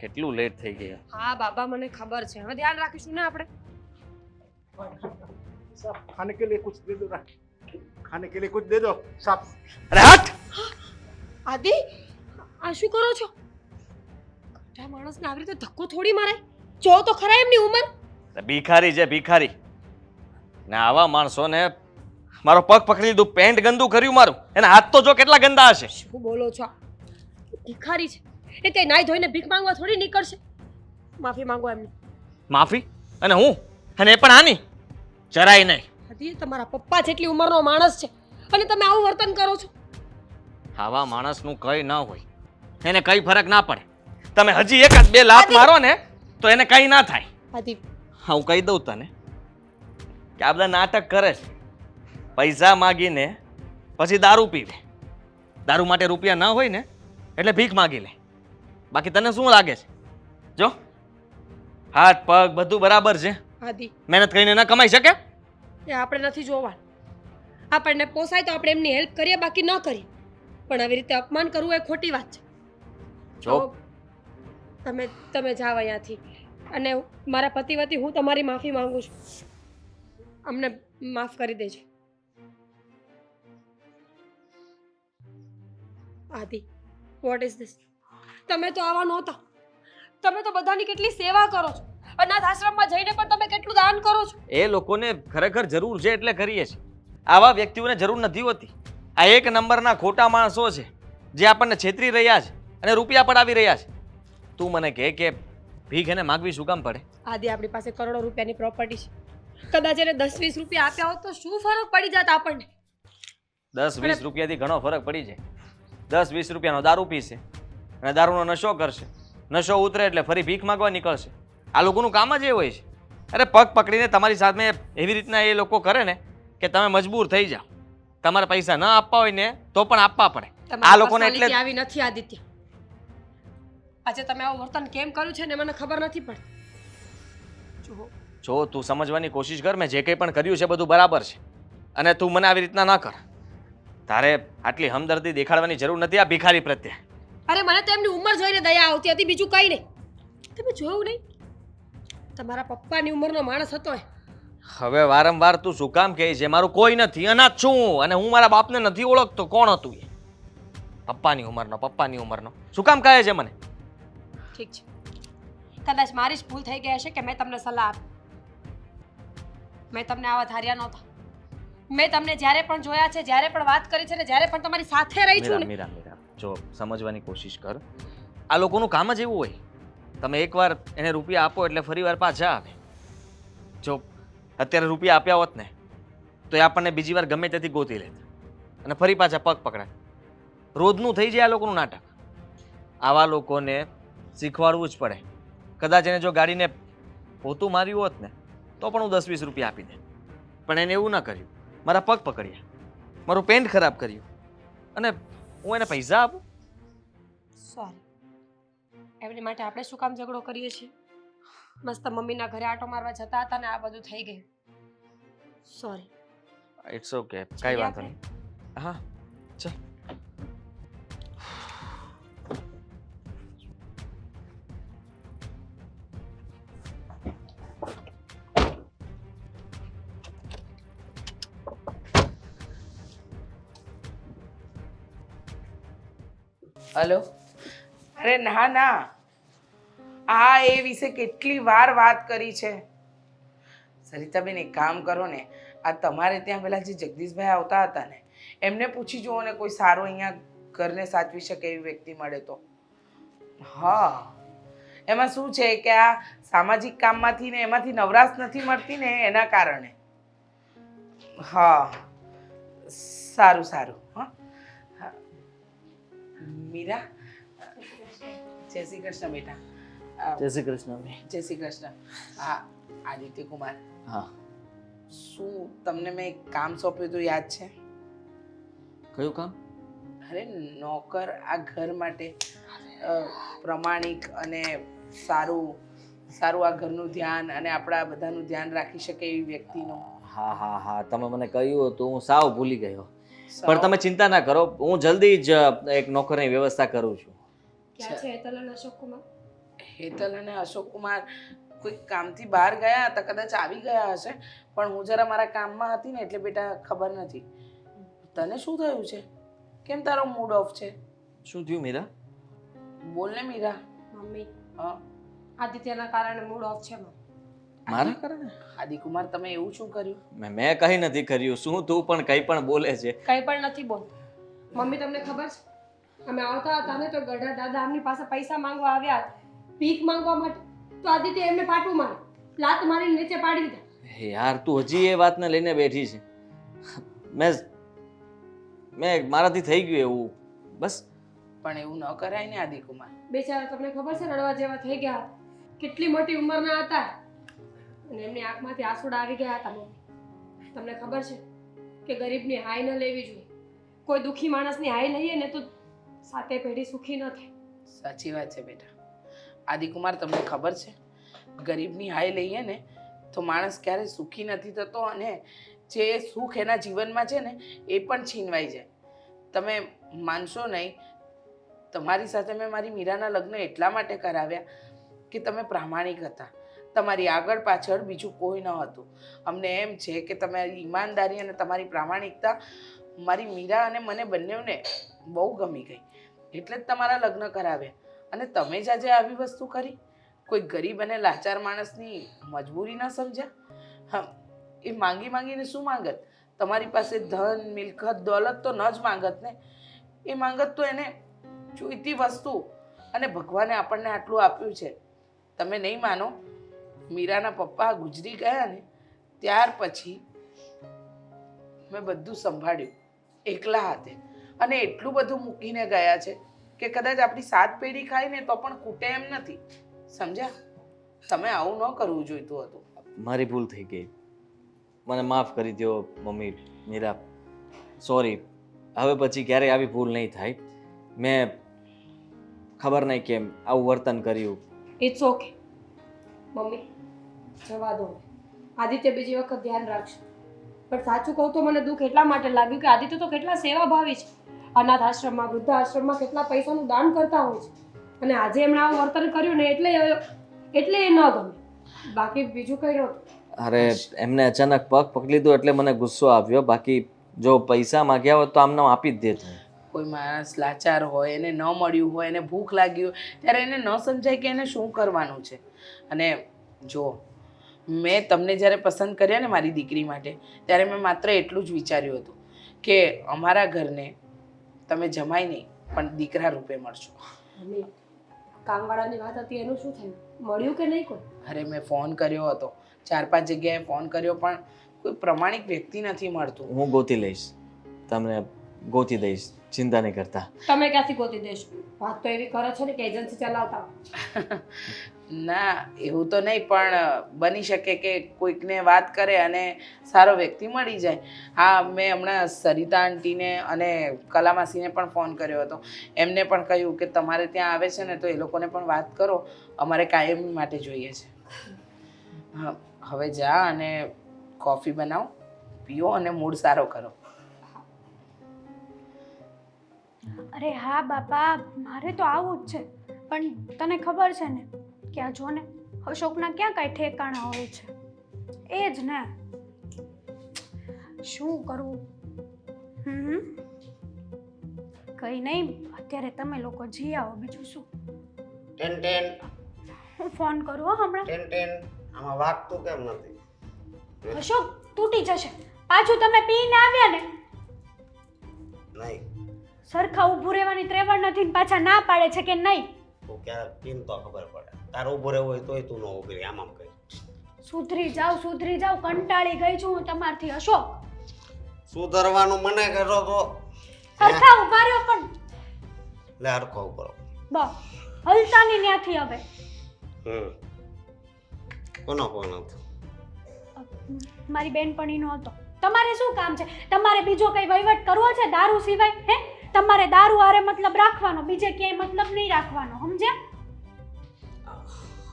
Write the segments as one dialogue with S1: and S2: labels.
S1: કેટલું લેટ થઈ ગયું.
S2: હા બાબા મને ખબર છે, હવે ધ્યાન રાખીશું ને આપણે.
S3: साहब खाने के लिए कुछ दे दो ना, खाने के लिए कुछ दे दो साहब.
S1: અરે હટ!
S2: આદિ આ શું કરો છો? ગઢા માણસને આવી રીતે ધક્કો થોડી મારે. જો તો ખરા એમની ઉંમર.
S1: ભિખારી છે ભિખારી. ને આવા માણસોને મારો પગ પકડી લીધું, પેન્ટ ગંદુ કર્યું મારું. એના હાથ તો જો કેટલા ગંદા હશે.
S2: શું બોલો છો? ભિખારી છે એ કઈ નાઈ ધોઈને ભીખ માંગવા થોડી નીકળશે. માફી માંગો એમની.
S1: માફી? અને હું? અને એ પણ આની? જરાય નહીં.
S2: આદિ તમારા પપ્પા જેટલી ઉંમરનો માણસ છે અને તમે આવું વર્તન કરો છો.
S1: આવા માણસનું કઈ ન હોય, એને કઈ ફરક ના પડે. તમે હજી એકાદ બે લાત મારો ને તો એને કઈ ના થાય.
S2: આદિ
S1: હા, હું કહી દઉં તને કે આ બધા નાટક કરે છે. પૈસા માગીને પછી દારૂ પીવે. દારૂ માટે રૂપિયા ન હોય ને એટલે ભીખ માગી લે. બાકી તને શું લાગે છે? જો હાથ પગ બધું બરાબર છે,
S2: આદિ
S1: મહેનત કરીને ન કમાઈ શકે.
S2: એ આપણે નથી જોવાનું. આપણને પોસાય તો આપણે એમની હેલ્પ કરીએ, બાકી ન કરીએ. પણ આવી રીતે અપમાન કરવું એ ખોટી વાત છે.
S1: જો
S2: તમે જાઓ અહીંયાથી. અને મારા પતિ વતી હું તમારી માફી માંગુ છું. અમને માફ કરી દેજો. આદિ વોટ ઇઝ ધીસ? તમે તો આવા નહોતા. તમે તો બધાની કેટલી સેવા કરો છો. અનાથ આશ્રમમાં જઈને પણ તમે કેટલું દાન કરો છો.
S1: એ લોકોને ખરેખર જરૂર છે એટલે કરીએ છીએ. આવા વ્યક્તિઓને જરૂર નથી હોતી. આ એક નંબરના ખોટા માણસો છે જે આપણને છેતરી રહ્યા છે અને રૂપિયા પડાવી રહ્યા છે. તું મને કહે કે ભીખ એને માગવી શું કામ પડે?
S2: આદિ આપણી પાસે કરોડો રૂપિયાની પ્રોપર્ટી છે. કદાચ એને 10-20 રૂપિયા આપ્યા હોત તો શું ફરક પડી જાત આપણને?
S1: 10-20 રૂપિયાથી ઘણો ફરક પડી જાય. 10-20 રૂપિયાનો દારૂ પીશે અને દારૂનો નશો કરશે. નશો ઉતરે એટલે ફરી ભીખ માગવા નીકળશે. આ લોકોનું કામ જ એ હોય છે. અરે પગ પકડીને તમારી સામે એવી રીતના એ લોકો કરે ને કે તમે મજબૂર થઈ જાઓ. તમારે પૈસા ન આપવા હોય ને તો પણ આપવા પડે. આ લોકોને એટલે
S2: આવી નથી આદિત્ય. આજે તમે આવું વર્તન કેમ કર્યું છે ને મને ખબર નથી પડતી.
S1: જો તું સમજવાની કોશિશ કર. મેં જે કંઈ પણ કર્યું છે બધું બરાબર છે અને તું મને આવી રીતના ન કર. તારે આટલી હમદર્દી દેખાડવાની જરૂર નથી આ ભિખારી પ્રત્યે.
S2: અરે મને તો એમની ઉંમર જોઈને દયા આવતી હતી, બીજું કંઈ નહીં. તમે જોયું નહીં? તમારા પપ્પાની ઉંમરનો માણસ હતો એ.
S1: હવે વારંવાર તું શું કામ કહે છે? મારું કોઈ નથી, અનાથ છું અને હું મારા બાપને નથી ઓળખતો. કોણ હતું એ? પપ્પાની ઉંમરનો શું કામ કહે છે મને?
S2: ઠીક છે, કદાચ મારી જ ભૂલ થઈ ગઈ હશે કે મેં તમને સલાહ આપી. મેં તમને આવા ધાર્યા નહોતા. મેં તમને જ્યારે પણ જોયા છે, જ્યારે પણ વાત કરી છે ને જ્યારે પણ તમારી સાથે રહી છું ને.
S1: મીરા, જો સમજવાની કોશિશ કર. આ લોકોનું કામ જ એવું હોય. તમે એકવાર એને રૂપિયા આપો એટલે ફરીવાર પાછા આવે. જો અત્યારે રૂપિયા આપ્યા હોત ને તો એ આપણને બીજી વાર ગમે ત્યાંથી ગોતી લેત અને ફરી પાછા પગ પકડાય. રોજનું થઈ જાય આ લોકોનું નાટક. આવા લોકોને શીખવાડવું જ પડે. કદાચ એને જો ગાડીને પોતું માર્યું હોત ને તો પણ હું 10-20 રૂપિયા આપી દે. પણ એને એવું ના કર્યું. મારા પગ પકડ્યા, મારું પેન્ટ ખરાબ કર્યું અને હું એને પૈસા આપું?
S2: સોરી, એમની માટે આપણે શું કામ ઝઘડો કરીએ છીએ? મસ્ત મમ્મીના ઘરે આટો મારવા જતા હતા ને આ બધું થઈ ગયું. સોરી.
S1: ઇટ્સ ઓકે, કાંઈ વાંધો નહીં. હા ચાલ.
S4: હલો. અરે ના ના, આ એ વિશે કેટલી વાર વાત કરી છે. સરિતાબેન એક કામ કરો ને, આ તમારે ત્યાં પેલા જે જગદીશભાઈ આવતા હતા ને એમને પૂછી જુઓ ને, કોઈ સારો અહીંયા ઘરને સાચવી શકે એવી વ્યક્તિ મળે તો. હા, એમાં શું છે કે આ સામાજિક કામમાંથી ને એમાંથી નવરાશ નથી મળતી ને એના કારણે. હા સારું સારું. હા મીરા, જય શ્રી કૃષ્ણ બેટા.
S1: જય શ્રી કૃષ્ણ.
S4: જય શ્રી કૃષ્ણ. હા આદિત્ય કુમાર.
S1: હા.
S4: શું તમને મેં એક કામ સોંપ્યું હતું યાદ છે?
S1: કયું કામ?
S4: અરે નોકર, આ ઘર માટે પ્રમાણિક અને સારું સારું આ ઘરનું ધ્યાન અને આપણા બધાનું ધ્યાન રાખી શકે એવી વ્યક્તિનું.
S1: હા હા હા, તમે મને કહ્યું હતું, હું સાવ ભૂલી ગયો. પણ તમે ચિંતા ના કરો, હું જલ્દી જ એક નોકરની વ્યવસ્થા કરું છું.
S2: ક્યાં છે હેતલ અને અશોક કુમાર?
S4: હેતલ અને અશોક કુમાર કોઈ કામથી બહાર ગયા હતા, કદાચ આવી ગયા હશે, પણ હું જરા મારા કામમાં હતી ને એટલે બેટા ખબર નથી. તને શું થયું છે? કેમ તારો મૂડ ઓફ છે?
S1: શું થયું મીરા?
S4: બોલ ને મીરા.
S2: મમ્મી
S4: હા,
S2: આદિત્યના કારણે મૂડ ઓફ છે મારો.
S1: મારા કારણે?
S4: આદિકુમાર તમે એવું શું કર્યું?
S1: મેં કંઈ નથી કર્યું. શું તું પણ કંઈ પણ બોલે છે?
S2: કંઈ પણ નથી બોલતો. મમ્મી તમને ખબર છે અમે આવતા હતા ને તો ગઢા દાદા આમની પાસે પૈસા માંગવા આવ્યા હતા, ભીખ માંગવા માટે. તો આદિત્ય એમને પાટું મારી, લાત મારીને નીચે પાડી દીધા.
S1: હે યાર, તું હજી એ વાતને લઈને બેઠી છે. મેં મારાથી થઈ ગયું એવું, બસ.
S4: પણ એવું ન કરાય ને આદિકુમાર.
S2: બેચારા તમને ખબર છે રડવા જેવા થઈ ગયા હતા. કેટલી મોટી ઉંમરના હતા અને એમની આંખમાંથી આંસુડા આવી ગયા હતા. મમ્મી તમને ખબર છે કે ગરીબની હાય ન લેવી જોઈએ. કોઈ દુઃખી માણસની હાય લઈએ ને તો સાતે પેઢી સુખી ન થાય.
S4: સાચી વાત છે બેટા. આદિકુમાર તમને ખબર છે ગરીબની હાય લઈએ ને તો માણસ ક્યારે સુખી નથી થતો અને જે સુખ એના જીવનમાં છે ને એ પણ છીનવાઈ જાય. તમે માનશો નહીં, તમારી સાથે મેં મારી મીરાના લગ્ન એટલા માટે કરાવ્યા કે તમે પ્રામાણિક હતા. તમારી આગળ પાછળ બીજું કોઈ ન હતું. અમને એમ છે કે તમારી ઈમાનદારી અને તમારી પ્રામાણિકતા મારી મીરા અને મને બંનેને બહુ ગમી ગઈ, એટલે જ તમારા લગ્ન કરાવ્યા. અને તમે જ આજે આવી વસ્તુ કરી, કોઈ ગરીબ અને લાચાર માણસની મજબૂરી ન સમજ્યા. હા, એ માંગી માંગીને શું માંગત? તમારી પાસે ધન મિલકત દોલત તો ન જ માંગત ને. એ માંગત તો એને જોઈતી વસ્તુ, અને ભગવાને આપણને આટલું આપ્યું છે. તમે નહીં માનો, મીરાના પપ્પા ગુજરી ગયા ને ત્યાર પછી મેં બધું સંભાળ્યું એકલા હાથે, અને એટલું બધું મૂકીને ગયા છે કે કદાચ આપણી 7 પેઢી ખાય ને તો પણ ખૂટે એમ નથી. સમજ્યા? તમે આવું ન કરવું જોઈતું હતું.
S1: મારી ભૂલ થઈ ગઈ, મને માફ કરી દો મમ્મી. મીરા, સોરી. હવે પછી ક્યારેય આવી ભૂલ નહીં થાય. મેં ખબર નહીં કેમ આવું વર્તન કર્યું.
S2: ઇટ્સ ઓકે મમ્મી, જવા દો. આદિત્ય બીજી વખત ધ્યાન રાખશે. પણ સાચું કહું તો મને દુઃખ એટલા માટે લાગ્યું કે આદિત્ય તો કેટલા સેવાભાવી છે. અનાથ આશ્રમમાં, વૃદ્ધાશ્રમમાં કેટલા પૈસાનું દાન કરતા હોય છે. અને આજે એમણે આવું વર્તન કર્યું ને એટલે એ ન ગમે, બાકી બીજું કંઈ નહોતું.
S1: અરે, એમને અચાનક પગ પકડી લીધો એટલે મને ગુસ્સો આવ્યો. બાકી જો પૈસા માંગ્યા હોત તો આમને આપી જ દેત.
S4: કોઈ માણસ લાચાર હોય, એને ન મળ્યું હોય, એને ભૂખ લાગી હોય, ત્યારે એને ન સમજાય કે એને શું કરવાનું છે. અને જો મેં તમને જ્યારે પસંદ કર્યા ને મારી દીકરી માટે, ત્યારે મેં માત્ર એટલું જ વિચાર્યું હતું કે અમારા ઘરને તમે જમાઈ નહીં પણ દીકરા રૂપે મળશો.
S2: મમ્મી, કામવાળાની વાત હતી એનું શું થયું? મળ્યું કે નહીં કોઈ?
S4: અરે મેં ફોન કર્યો હતો, 4-5 જગ્યાએ ફોન કર્યો, પણ કોઈ પ્રમાણિક વ્યક્તિ નથી મળતું.
S1: હું ગોતી લઈશ, તમને ગોતી દઈશ, ચિંતા નહીં કરતા.
S2: તમે ક્યાંથી ગોતી દેશો? વાત તો એવી કરે છે ને કે એજન્સી ચલાવતા.
S4: ના, એવું તો નહીં, પણ બની શકે કે કોઈકને વાત કરે અને સારો વ્યક્તિ મળી જાય. હા, મેં હમણાં સરિતા આંટીને અને કલામાસીને પણ ફોન કર્યો હતો. એમને પણ કહ્યું કે તમારે ત્યાં આવે છે ને તો એ લોકોને પણ વાત કરો, અમારે કાયમી માટે જોઈએ છે. હા, હવે જા અને કોફી બનાવો, પીઓ અને મૂડ સારો કરો.
S5: અરે હા બાપા, મારે તો આવું જ છે. પણ તને ખબર છે ને કે આ જો ને અશોકના ક્યાં કાંઈ ઠેકાણા હોય છે. એ જ ને, શું કરવું? કંઈ નહીં, અત્યારે તમે લોકો જી આવો, બીજું શું. હું ફોન કરું હો હમણાં.
S6: આમાં વાગતું કેમ નથી?
S5: અશોક તૂટી જશે. પાછું તમે પીને આવ્યા ને,
S6: નહીં,
S5: સરખા ઊભું રહેવાની ત્રેવડ નથી ને પાછા ના પાડે છે કે નહીં.
S6: તું ક્યારેક પીન તો ખબર પડે. તારે ઊભું રહેવું હોય તોય તું ન ઊભી રહી. આમ કઈ
S5: સુધરી જાવ, કંટાળી ગઈ છું હું તમારથી. અશોક,
S6: સુધરવાનું મને કરો તો
S5: સરખા ઊભા રહ્યો પણ
S6: લે હરખો કરો.
S5: બસ હલતાની ન્યાથી હવે.
S6: કોનો ફોન હતો?
S5: મારી બેનપણીનો હતો. તમારે શું કામ છે? તમારે બીજો કઈ વહીવટ કરવો છે દારૂ સિવાય? હે, તમારે દારૂ હારે મતલબ રાખવાનો, બીજે ક્યાંય મતલબ નહીં રાખવાનો, સમજ્યા?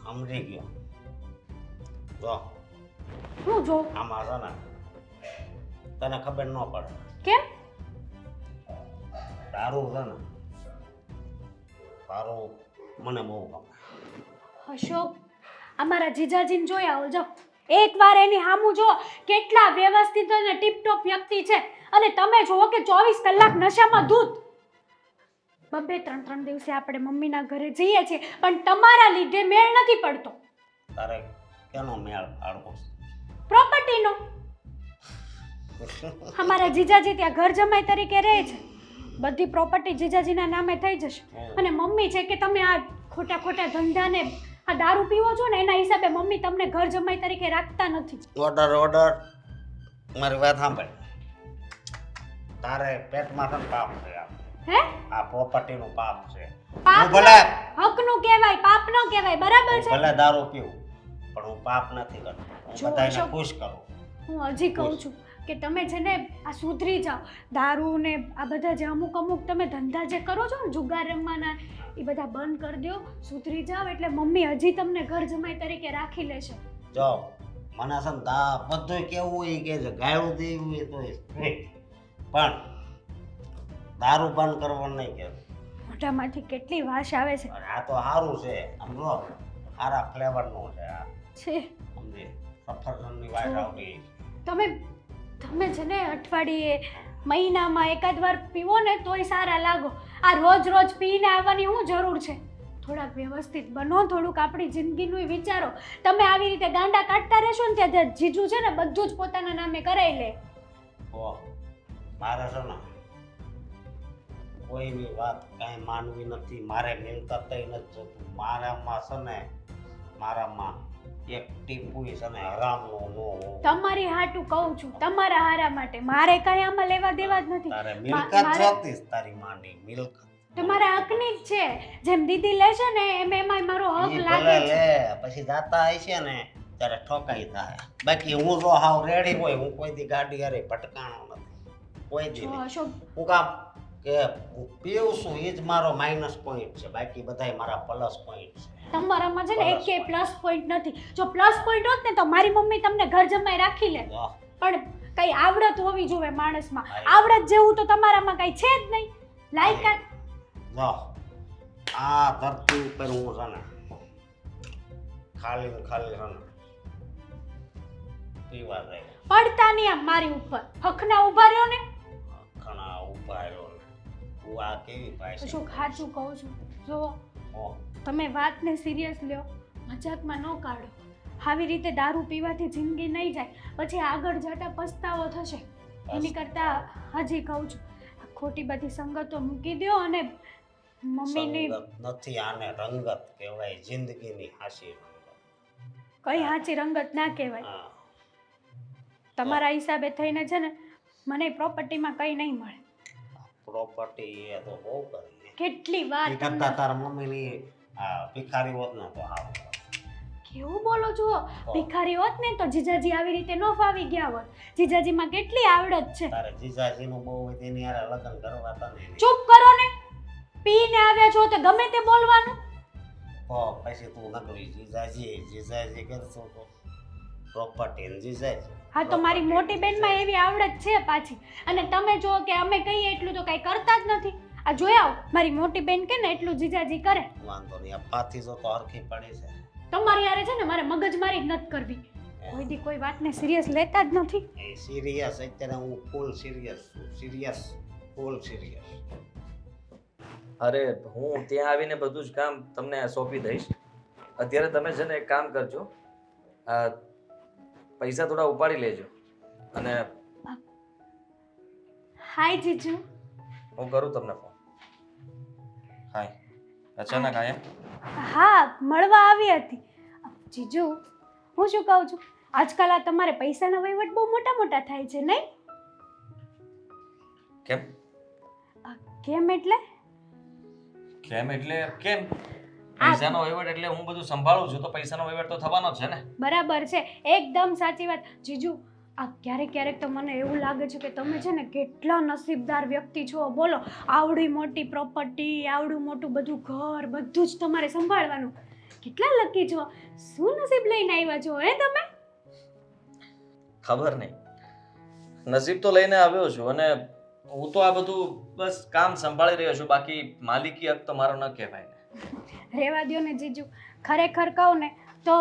S6: સમજી ગયો. જો
S5: હું જો
S6: આમાં છે ને તને ખબર ન પડે.
S5: કેમ?
S6: દારૂ છે ને તારું મને બહુ ગમે.
S5: અશોક, અમારા જીજાજીને જોઈ આવો જો. એકવાર એની સામું જો, કેટલા વ્યવસ્થિત અને ટીપટોપ વ્યક્તિ છે, અને તમે જુઓ કે 24 કલાક નશામાં ધૂત. બબે 3 દિવસે આપણે મમ્મીના ઘરે જઈએ છીએ, પણ તમારા લીધે મેળ નથી પડતો.
S6: તારે કેનો મેળ પાડવો
S5: પ્રોપર્ટીનો. અમારા જીજાજી ત્યાં ઘર જમાઈ તરીકે રહે છે. બધી પ્રોપર્ટી જીજાજીના નામે થઈ જશે. અને મમ્મી છે કે તમે આ ખોટા ખોટા ધંધાને આ દારૂ પીવો છો ને, એના હિસાબે મમ્મી તમને ઘર જમાઈ તરીકે રાખતા નથી.
S6: ઓર્ડર મારી વાત સાંભળ. તારે પેટમાં છે ને પાપ છે
S5: હે?
S6: આ પ્રોપર્ટીનું પાપ છે.
S5: પાપ
S6: હું ભલે
S5: હકનું કહેવાય, પાપ નો કહેવાય, બરાબર છે?
S6: ભલે દારૂ પીવું પણ હું પાપ નથી કરતો. હું
S5: જો,
S6: બધાને
S5: અશોક,
S6: ખુશ કરું.
S5: હું હજી કહું છું કે તમે છે ને આ સુધરી જાઓ. દારૂ ને આ બધા જે અમુક તમે ધંધા જે કરો છો ને, જુગાર રમવાના, એ બધા બંધ કરી દો, સુધરી જાઓ, એટલે મમ્મી હજી તમને ઘર જમાઈ તરીકે રાખી લેશે.
S6: જો મને છે ને બધું કેવું હોય કે છે ગાળું દેવી હોય તો પણ દારૂ બંધ કરવાનું નહીં કે.
S5: મોઢામાંથી કેટલી વાસ આવે છે.
S6: આ તો સારું છે, સમજો સારા ફ્લેવરનું છે આ.
S5: છે
S6: સમજી સફરજનની વાસ આવતી.
S5: તમે છે ને અઠવાડિયે મહિનામાં એકાદ વાર પીવો ને તોય સારા લાગો. આ રોજ પીને આવવાની શું જરૂર છે? થોડાક વ્યવસ્થિત બનો, થોડુંક આપણી જિંદગીનું વિચારો. તમે આવી રીતે ગાંડા કાઢતા રહેશો ને ત્યાં જીજુ છે ને બધું જ પોતાના નામે કરાવી લે.
S6: ઓ મારે છે ને કોઈની વાત કાંઈ માનવી નથી. મારે મિલકત નથી જોતું. મારામાં છે ને મારામાં એક ટીપુય છે ને હરામનું ન હોવું.
S5: તમારી હાટું કહું છું, તમારા હારા માટે. મારે કઈ આમાં લેવા દેવા જ નથી.
S6: તારે મિલકત જોતી છે, તારી માની મિલકત
S5: તમારા હકની જ છે. જેમ દીદી લેશે ને એમ એમાંય મારો હક
S6: ઈ
S5: લાગે
S6: ભલે
S5: છે.
S6: લે, પછી જાતા હશે ને ત્યારે ઠોકાઈ થાય. બાકી હું જો હાવ રેડી હોય, હું કોઈ દી ગાડી હારે ભટકાણો નથી કોઈ દી
S5: જો
S6: નહીં.
S5: અશોક,
S6: હું કામ કે હું પીવું છું એ જ મારો માઇનસ પોઈન્ટ છે, બાકી બધાય મારા પ્લસ પોઈન્ટ છે.
S5: તમારામાં છે ને
S6: Plus
S5: એકેય
S6: point.
S5: પ્લસ પોઈન્ટ નથી. જો પ્લસ પોઈન્ટ હોત ને તો મારી મમ્મી તમને ઘર જમાઈ રાખી લે.
S6: જો,
S5: પણ કઈ આવડત હોવી જોઈએ માણસમાં.
S6: હા.
S5: આવડત જેવું તો તમારામાં કઈ છે જ નહીં. લાયકાત.
S6: જો આ ધરતી ઉપર હું છે ને ખાલી ને ખાલી છે ને પીવા જાય.
S5: પડતા નહીં આમ મારી ઉપર. હકના ઊભા રહ્યો ને.
S6: ઘણા ઉભા રહ્યો ને તું આ કેવી ભાઈ છે?
S5: શું ખાચું કહું છું, જો
S6: ઓહ,
S5: તમે વાતને સિરિયસ લ્યો, મજાકમાં ન કાઢો. આવી રીતે દારૂ પીવાથી જિંદગી નહીં જાય, પછી આગળ જતા પસ્તાવો થશે. એની કરતા હજી કહું છું, આ ખોટી બધી સંગતો મૂકી દો અને મમ્મીની
S6: સંગત નથી, આને રંગત કહેવાય, જિંદગીની હાસી રંગત.
S5: કઈ સાચી રંગત ના કહેવાય.
S6: હા,
S5: તમારા હિસાબે થઈને છે ને મને પ્રોપર્ટીમાં કંઈ નહીં મળે.
S6: પ્રોપર્ટી એ તો બહુ કરી.
S5: કેટલી વાર
S6: એ કરતા તારા મમ્મીની ભિખારી હોત ને તો હાવ.
S5: કેવું બોલો છો? ભિખારી હોત ને તો જીજાજી આવી રીતે ન ફાવી ગયા હોત. જીજાજીમાં કેટલી આવડત છે.
S6: તારે જીજાજીનું બહુ હોય તેની હારે લગ્ન કરવા હતા ને
S5: ચૂપ કરો ને. પીને આવ્યા છો તો ગમે તે બોલવાનું.
S6: તો પછી તું નકરી જીજાજી કરશો તો પ્રોપર્ટી ને જીજાજી.
S5: હા તો મારી મોટી બેનમાં એવી આવડત છે પાછી. અને તમે જો કે અમે કહીએ એટલું તો કઈ કરતા જ નથી. આ જોયા મારી મોટી બેન કે ને એટલું જીજાજી કરે.
S6: વાંધો નહીં, આ પાથી જો તો હરખી પડી છે.
S5: તમારી યારે છે ને મારે મગજમારી જ નથી કરવી. કોઈ દી કોઈ વાતને સિરિયસ લેતા જ નથી.
S6: એ સિરિયસ અત્યારે હું ફૂલ સિરિયસ છું. ફૂલ સિરિયસ.
S1: અરે હું ત્યાં આવીને બધું જ કામ તમને સોંપી દઈશ. અત્યારે તમે છે ને એક કામ કરજો, આ પૈસા થોડા ઉપાડી લેજો. અને
S5: હાય જીજુ.
S1: હું કરું તમને ફોન. હાય. અચાનક આયા?
S5: હા, મળવા આવી હતી. જીજુ, હું શું કહું છું, આજકાલ આ તમારે પૈસાના વહીવટ બહુ મોટા મોટા થાય છે નહીં?
S1: કેમ?
S5: કેમ એટલે?
S1: કેમ એટલે કેમ? પૈસાનો વહીવટ એટલે હું બધું સંભાળું છું તો પૈસાનો વહીવટ તો થવાનો જ છે ને.
S5: બરાબર છે, એકદમ સાચી વાત. જીજુ, આ ક્યારેક તો મને એવું લાગે છે કે તમે છે ને કેટલા નસીબદાર વ્યક્તિ છો. બોલો, આવડી મોટી પ્રોપર્ટી, આવડું મોટું બધું ઘર, બધું જ તમારે સંભાળવાનું. કેટલા લકી છો. શું નસીબ લઈને આવ્યા છો હે તમે?
S1: ખબર નહીં, નસીબ તો લઈને આવ્યો છું અને હું તો આ બધું બસ કામ સંભાળી રહ્યો છું. બાકી માલિકી હક તો મારો ન કહેવાય ને.
S5: રહેવા દ્યો ને જીજુ, ખરેખર કહું ને તો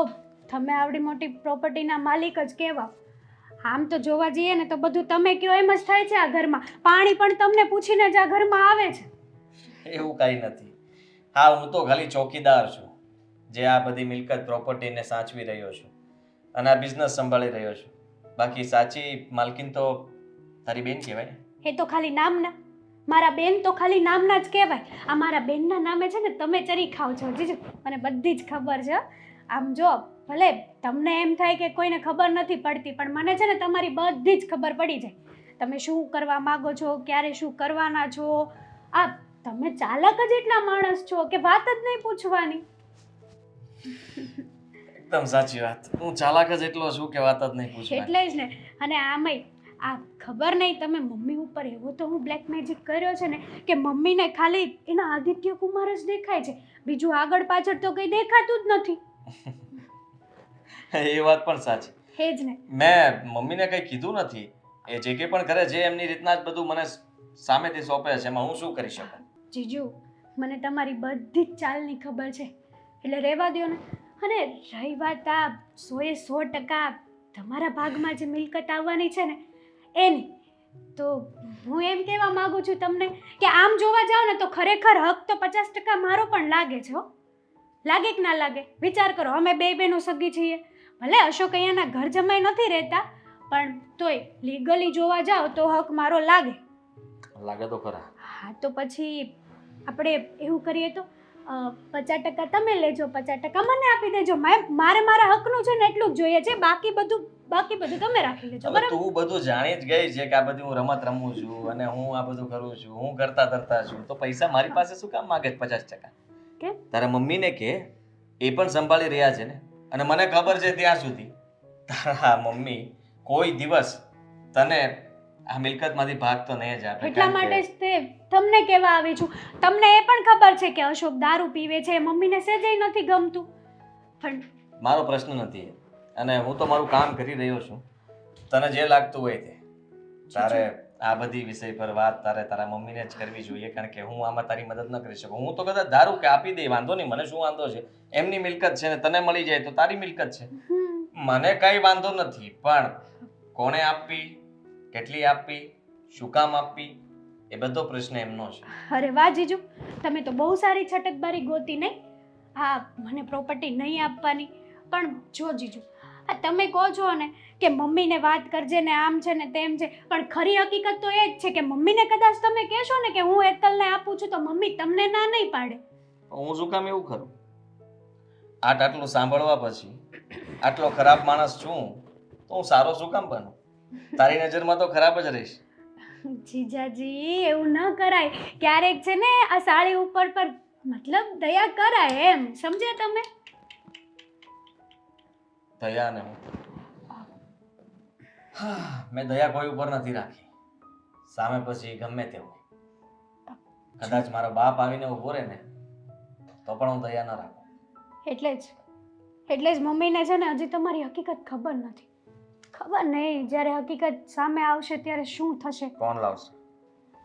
S5: તમે આવડી મોટી પ્રોપર્ટીના માલિક જ કહેવાઓ. આમ તો જોવા જઈએ ને તો બધું તમે કહો એમ જ થાય છે આ ઘરમાં. પાણી પણ તમને પૂછીને જ આ ઘરમાં આવે છે.
S1: એવું કાંઈ નથી. હા, હું તો ખાલી ચોકીદાર છું, જે આ બધી મિલકત પ્રોપર્ટીને સાચવી રહ્યો છું અને આ બિઝનેસ સંભાળી રહ્યો છું. બાકી સાચી માલકીન તો તારી બેન કહેવાય ને.
S5: એ તો ખાલી નામના, મારા બેન તો ખાલી નામના જ કહેવાય. આ મારા બેનના નામે છે ને તમે ચરી ખાવ છો જીજુ, મને બધી જ ખબર છે. આમ જો ભલે તમને એમ થાય કે કોઈને ખબર નથી પડતી, પણ મને છે ને તમારી બધી જ ખબર પડી જાય. તમે શું કરવા માંગો છો, ક્યારે શું કરવાના છો. આ તમે ચાલક જ એટલા માણસ છો કે વાત જ નહીં પૂછવાની.
S1: એકદમ સાચી વાત. હું ચાલાક જ એટલો છું કે વાત જ નહીં પૂછવાની.
S5: એટલે જ ને. અને આમાંય આ ખબર નહીં તમે મમ્મી ઉપર એવો તો હું બ્લેક મેજિક કર્યો છે ને કે મમ્મીને ખાલી એના આદિત્ય કુમાર જ દેખાય છે, બીજું આગળ પાછળ તો કંઈ દેખાતું જ નથી.
S1: એ વાત પણ સાચી.
S5: હે જ ને.
S1: મેં મમ્મીને કંઈ કીધું નથી. એ જે કંઈ પણ કરે છે એમની રીતના જ બધું મને સામેથી સોંપે છે. એમાં હું શું કરી શકું?
S5: જીજુ, મને તમારી બધી જ ચાલની ખબર છે, એટલે રહેવા દ્યો ને. અને રહી વાત આ 100% તમારા ભાગમાં જે મિલકત આવવાની છે ને એની, તો હું એમ કહેવા માંગુ છું તમને કે આમ જોવા જાઓ ને તો ખરેખર હક તો 50% મારો પણ લાગે છે હો. લાગે કે ના લાગે વિચાર કરો. અમે બે બહેનો સગી છીએ, ભલે અશોક અહીંયાના ઘર જમાઈ નથી રહેતા, પણ તોય લીગલી જોવા જાઓ તો હક મારો લાગે.
S1: લાગે તો ખરા.
S5: હા, તો પછી આપણે એવું કરીએ તો 50% તમે લેજો, 50% મને આપી દેજો. મારે મારા હકનું છે ને એટલું જ જોઈએ છે, બાકી બધું તમે રાખી લેજો.
S1: હવે
S5: બરાબર?
S1: તું બધું જાણી જ ગઈ છે કે આ બધી હું રમત રમું છું અને હું આ બધું કરું છું, હું કરતા છું, તો પૈસા મારી પાસે શું કામ માંગે છે 50%?
S5: કેમ?
S1: તારા મમ્મીને કે એ પણ સંભાળી રહ્યા છે ને, અને મને ખબર છે ત્યાં સુધી તારા મમ્મી કોઈ દિવસ તને આ મિલકતમાંથી ભાગ તો નહીં જ આપે.
S5: એટલા માટે જ તે તમને કહેવા આવી છું. તમને એ પણ ખબર છે કે અશોક દારૂ પીવે છે, મમ્મીને સેજેય નથી ગમતું. પણ
S1: મારો પ્રશ્ન નથી અને હું તો મારું કામ કરી રહ્યો છું. તને જે લાગતું હોય તે તારે આ બધી વિષય પર વાત તારા મમ્મીને જ કરવી જોઈએ, કારણ કે હું આમાં તારી મદદ ન કરી શકું. હું તો કદાચ દારૂ કે આપી દે, વાંધો નહીં, મને શું વાંધો છે? એમની મિલકત છે ને તને મળી જાય તો તારી મિલકત છે, મને કઈ વાંધો નથી. પણ કોને આપવી, કેટલી આપવી, શું કામ આપવી, એ બધો પ્રશ્ન એમનો છે.
S5: અરે વાહ જીજુ, તમે તો બહુ સારી છટકબારી ગોતી નહીં. હા, મને પ્રોપર્ટી નહીં આપવાની, પણ જો જીજુ આ તમે કહો છો ને કે મમ્મીને વાત કરજે ને આમ છે ને તેમ છે, પણ ખરી હકીકત તો એ જ છે કે મમ્મીને કદાચ તમે કહેશો ને કે હું હેતલને આપું છું તો મમ્મી તમને ના નહીં પાડે.
S1: હું શું કામ એવું કરું? આટલું સાંભળવા પછી આટલો ખરાબ માણસ છું તો હું સારો શું કામ બનું? તારી નજરમાં તો ખરાબ જ રહીશ.
S5: જીજાજી એવું ન કરાય. ક્યારેક છે ને આ સાડી ઉપર પર મતલબ દયા કરાય, એમ સમજ્યા તમે?
S1: દયા ને મેં દયા કોઈ ઉપર નથી રાખી. સામે પછી ગમે તે હોય, કદાચ મારો બાપ આવીને ઊભો રહે ને તો પણ હું દયા ન રાખું.
S5: એટલે જ મમ્મીને છે ને હજી તમારી હકીકત ખબર નથી. ખબર નહીં જ્યારે હકીકત સામે આવશે ત્યારે શું થશે.
S1: કોણ લાવશે?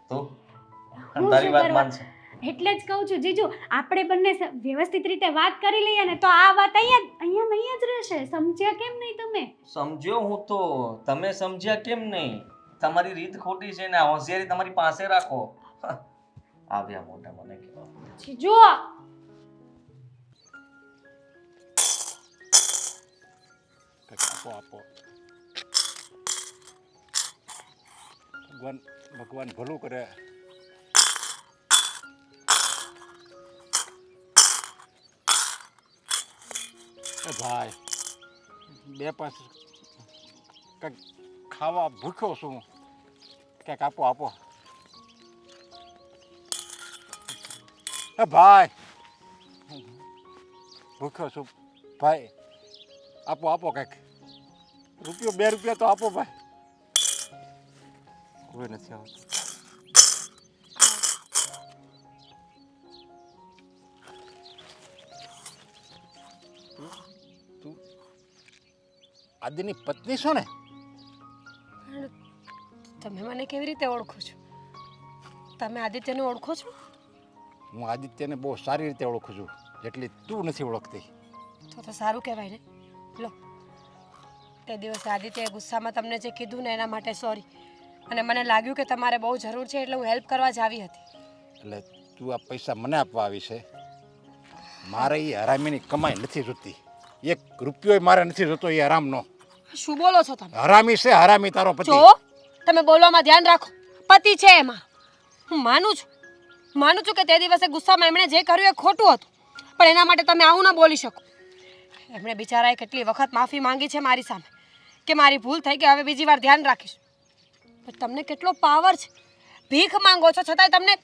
S1: તું?
S5: હું
S1: તારી
S5: શું
S1: વાત
S5: કરવા?
S1: માનશે?
S5: એટલે જ કહું છું જીજુ, આપણે બંને વ્યવસ્થિત રીતે વાત કરી લઈએ ને તો આ વાત અહીંયા નહીં જ રહેશે. સમજ્યા કેમ નહીં તમે?
S1: સમજ્યો હું તો, તમે સમજ્યા કેમ નહીં? તમારી રીત ખોટી છે ને આ હોશિયારી તમારી પાસે રાખો. આવ્યા મોટા મને કહેવા.
S5: જીજુ
S3: આપો ભગવાન ભલું કરે. ભાઈ 2-5 કંઈક ખાવા ભૂખ્યો છું, કંઈક આપો. ભાઈ ભૂખ્યો છું ભાઈ, આપો કંઈક. ₹1 2 રૂપિયા તો આપો ભાઈ. કોઈ નથી આવતું. તું આદિની પત્ની છો ને?
S2: તમે મને કેવી રીતે ઓળખો છો? તમે આદિત્યને ઓળખો છો?
S3: હું આદિત્યને બહુ સારી રીતે ઓળખું છું, જેટલી તું નથી ઓળખતી.
S2: તો સારું કહેવાય ને. લો, તે દિવસે આદિત્યએ ગુસ્સામાં તમને જે કીધું ને એના માટે સોરી. અને મને લાગ્યું કે તમારે બહુ જરૂર છે એટલે હું હેલ્પ કરવા જ આવી હતી.
S3: એટલે તું આ પૈસા મને આપવા આવી છે? મારે એ હરામીની કમાઈ નથી જોતી, 1 રૂપિયો મારે નથી જોતો એ હરામનો.
S2: શું બોલો છો તમે?
S3: હરામી છે, હરામી તારો પતિ.
S2: જો તમે બોલવામાં ધ્યાન રાખો. પતિ છે એમાં હું માનું છું કે તે દિવસે ગુસ્સામાં એમણે જે કર્યું એ ખોટું હતું, પણ એના માટે તમે આવું ના બોલી શકો. એમણે બિચારાએ કેટલી વખત માફી માંગી છે મારી સામે કે મારી ભૂલ થઈ ગઈ, હવે બીજી વાર ધ્યાન રાખીશ. પણ તમને કેટલો પાવર છે, ભીખ માંગો છો છતાંય તમને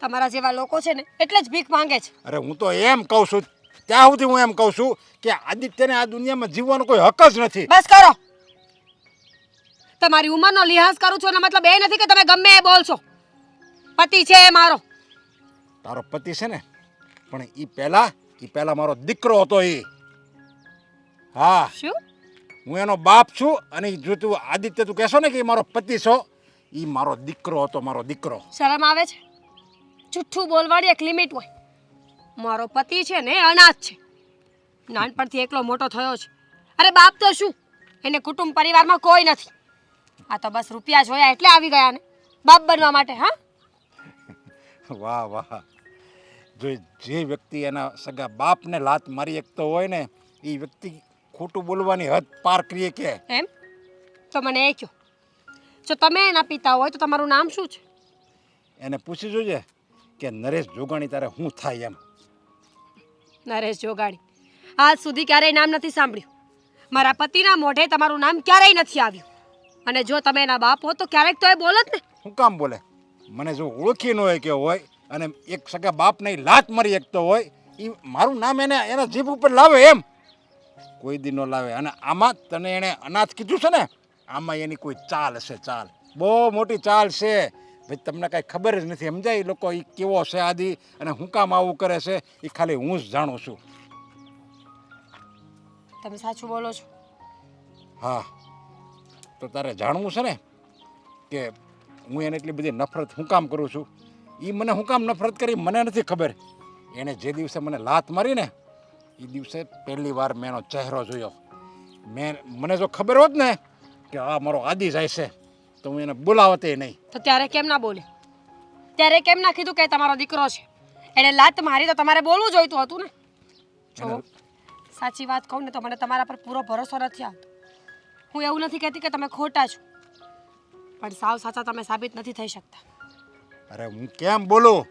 S2: તમારા જેવા લોકો છે ને એટલે જ ભીખ માંગે છે.
S3: અરે હું તો એમ કહું છું, ત્યાં સુધી હું એમ કહું છું કે આદિત્યને આ દુનિયામાં જીવવાનો કોઈ હક જ નથી.
S2: બસ કરો. તમારી ઉંમરનો લિહાઝ કરું છું એનો મતલબ એ નથી કે તમે ગમે એ બોલશો. પતિ છે એ મારો.
S3: તારો પતિ છે ને, પણ એ પહેલા મારો દીકરો હતો. એ હા,
S2: શું?
S3: હું એનો બાપ છું. અને જો તું આદિત્ય તું કહેશો ને કે એ મારો પતિ છો, એ મારો દીકરો હતો, મારો દીકરો.
S2: શરમ આવે છે? જુઠ્ઠું બોલવાની એક લિમિટ હોય. મારો પતિ છે ને અનાથ છે, નાનપણથી એકલો મોટો થયો છે. અરે બાપ તો શું, એને કુટુંબ પરિવારમાં કોઈ નથી. આ તો બસ રૂપિયા જોયા એટલે આવી ગયા ને બાપ બનવા માટે. હા,
S3: વાહ વાહ. જો જે વ્યક્તિ એના સગા બાપને લાત મારી એકતો હોય ને, એ વ્યક્તિ ખોટું બોલવાની હદ પાર કરીએ કે.
S2: એમ તો મને એ કહો, જો તમે એના પિતા હોય તો તમારું નામ શું છે?
S3: એને પૂછી જોજે કે નરેશ જોગાણી તારે શું થાય એમ.
S2: નરેશ જોગાડી આજ સુધી ક્યારેય નામ નથી સાંભળ્યું. મારા પતિના મોઢે તમારું નામ ક્યારેય નથી આવ્યું. અને જો તમે એના બાપ હો તો ક્યારેક તો એ બોલત ને.
S3: શું કામ બોલે? મને જો ઓળખી ન હોય કે હોય અને એક સગા બાપને લાત મારી એકતો હોય, એ મારું નામ એના જીભ ઉપર લાવે એમ કોઈ દી ન લાવે. અને આમાં તને એણે અનાથ કીધું છે ને, આમાં એની કોઈ ચાલ હશે, ચાલ બહુ મોટી ચાલ છે. ભાઈ તમને કાંઈ ખબર જ નથી, સમજાય? એ લોકો એ કેવો છે આદિ અને શું કામ આવું કરે છે એ ખાલી હું જ જાણું છું.
S2: તમે સાચું બોલો છો?
S3: હા, તો તારે જાણવું છે ને કે હું એને એટલી બધી નફરત શું કામ કરું છું. એ મને શું કામ નફરત કરી મને નથી ખબર. એણે જે દિવસે મને લાત મારી ને એ દિવસે પહેલી વાર મેં એનો ચહેરો જોયો. મને જો ખબર હોત ને કે આ મારો આદિ જાય છે તો હું એને બોલાવતે નહીં.
S2: તો ત્યારે કેમ ના બોલે? ત્યારે કેમ ના કીધું કે તમારો દીકરો છે? એને લાત મારી તો તમારે બોલવું જોઈતું હતું ને. જો સાચી વાત કહું ને તો મને તમારા પર પૂરો ભરોસો નથી આવતો. હું એવું નથી કહેતી કે તમે ખોટા છો, પણ સાવ સાચા તમે સાબિત નથી થઈ શકતા.
S3: અરે હું કેમ બોલું?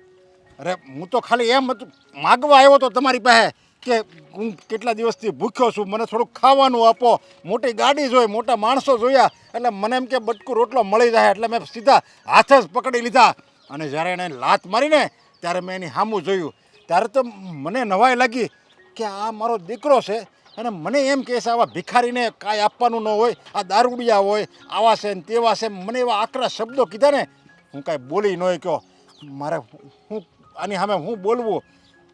S3: અરે હું તો ખાલી એમ હતું માગવા આવ્યો તો તમારી પાસે કે હું કેટલા દિવસથી ભૂખ્યો છું, મને થોડુંક ખાવાનું આપો. મોટી ગાડી જોઈ, મોટા માણસો જોયા એટલે મને એમ કે બટકું રોટલો મળી જાય એટલે મેં સીધા હાથ જ પકડી લીધા. અને જ્યારે એણે લાત મારીને ત્યારે મેં એની સામું જોયું ત્યારે તો મને નવાઈ લાગી કે આ મારો દીકરો છે અને મને એમ કહે છે આવા ભિખારીને કાંઈ આપવાનું ન હોય, આ દારૂડિયા હોય, આવા છે ને તેવા છે. મને એવા આકરા શબ્દો કીધા ને, હું કાંઈ બોલી ન કહો. મારે હું આની સામે હું બોલવું,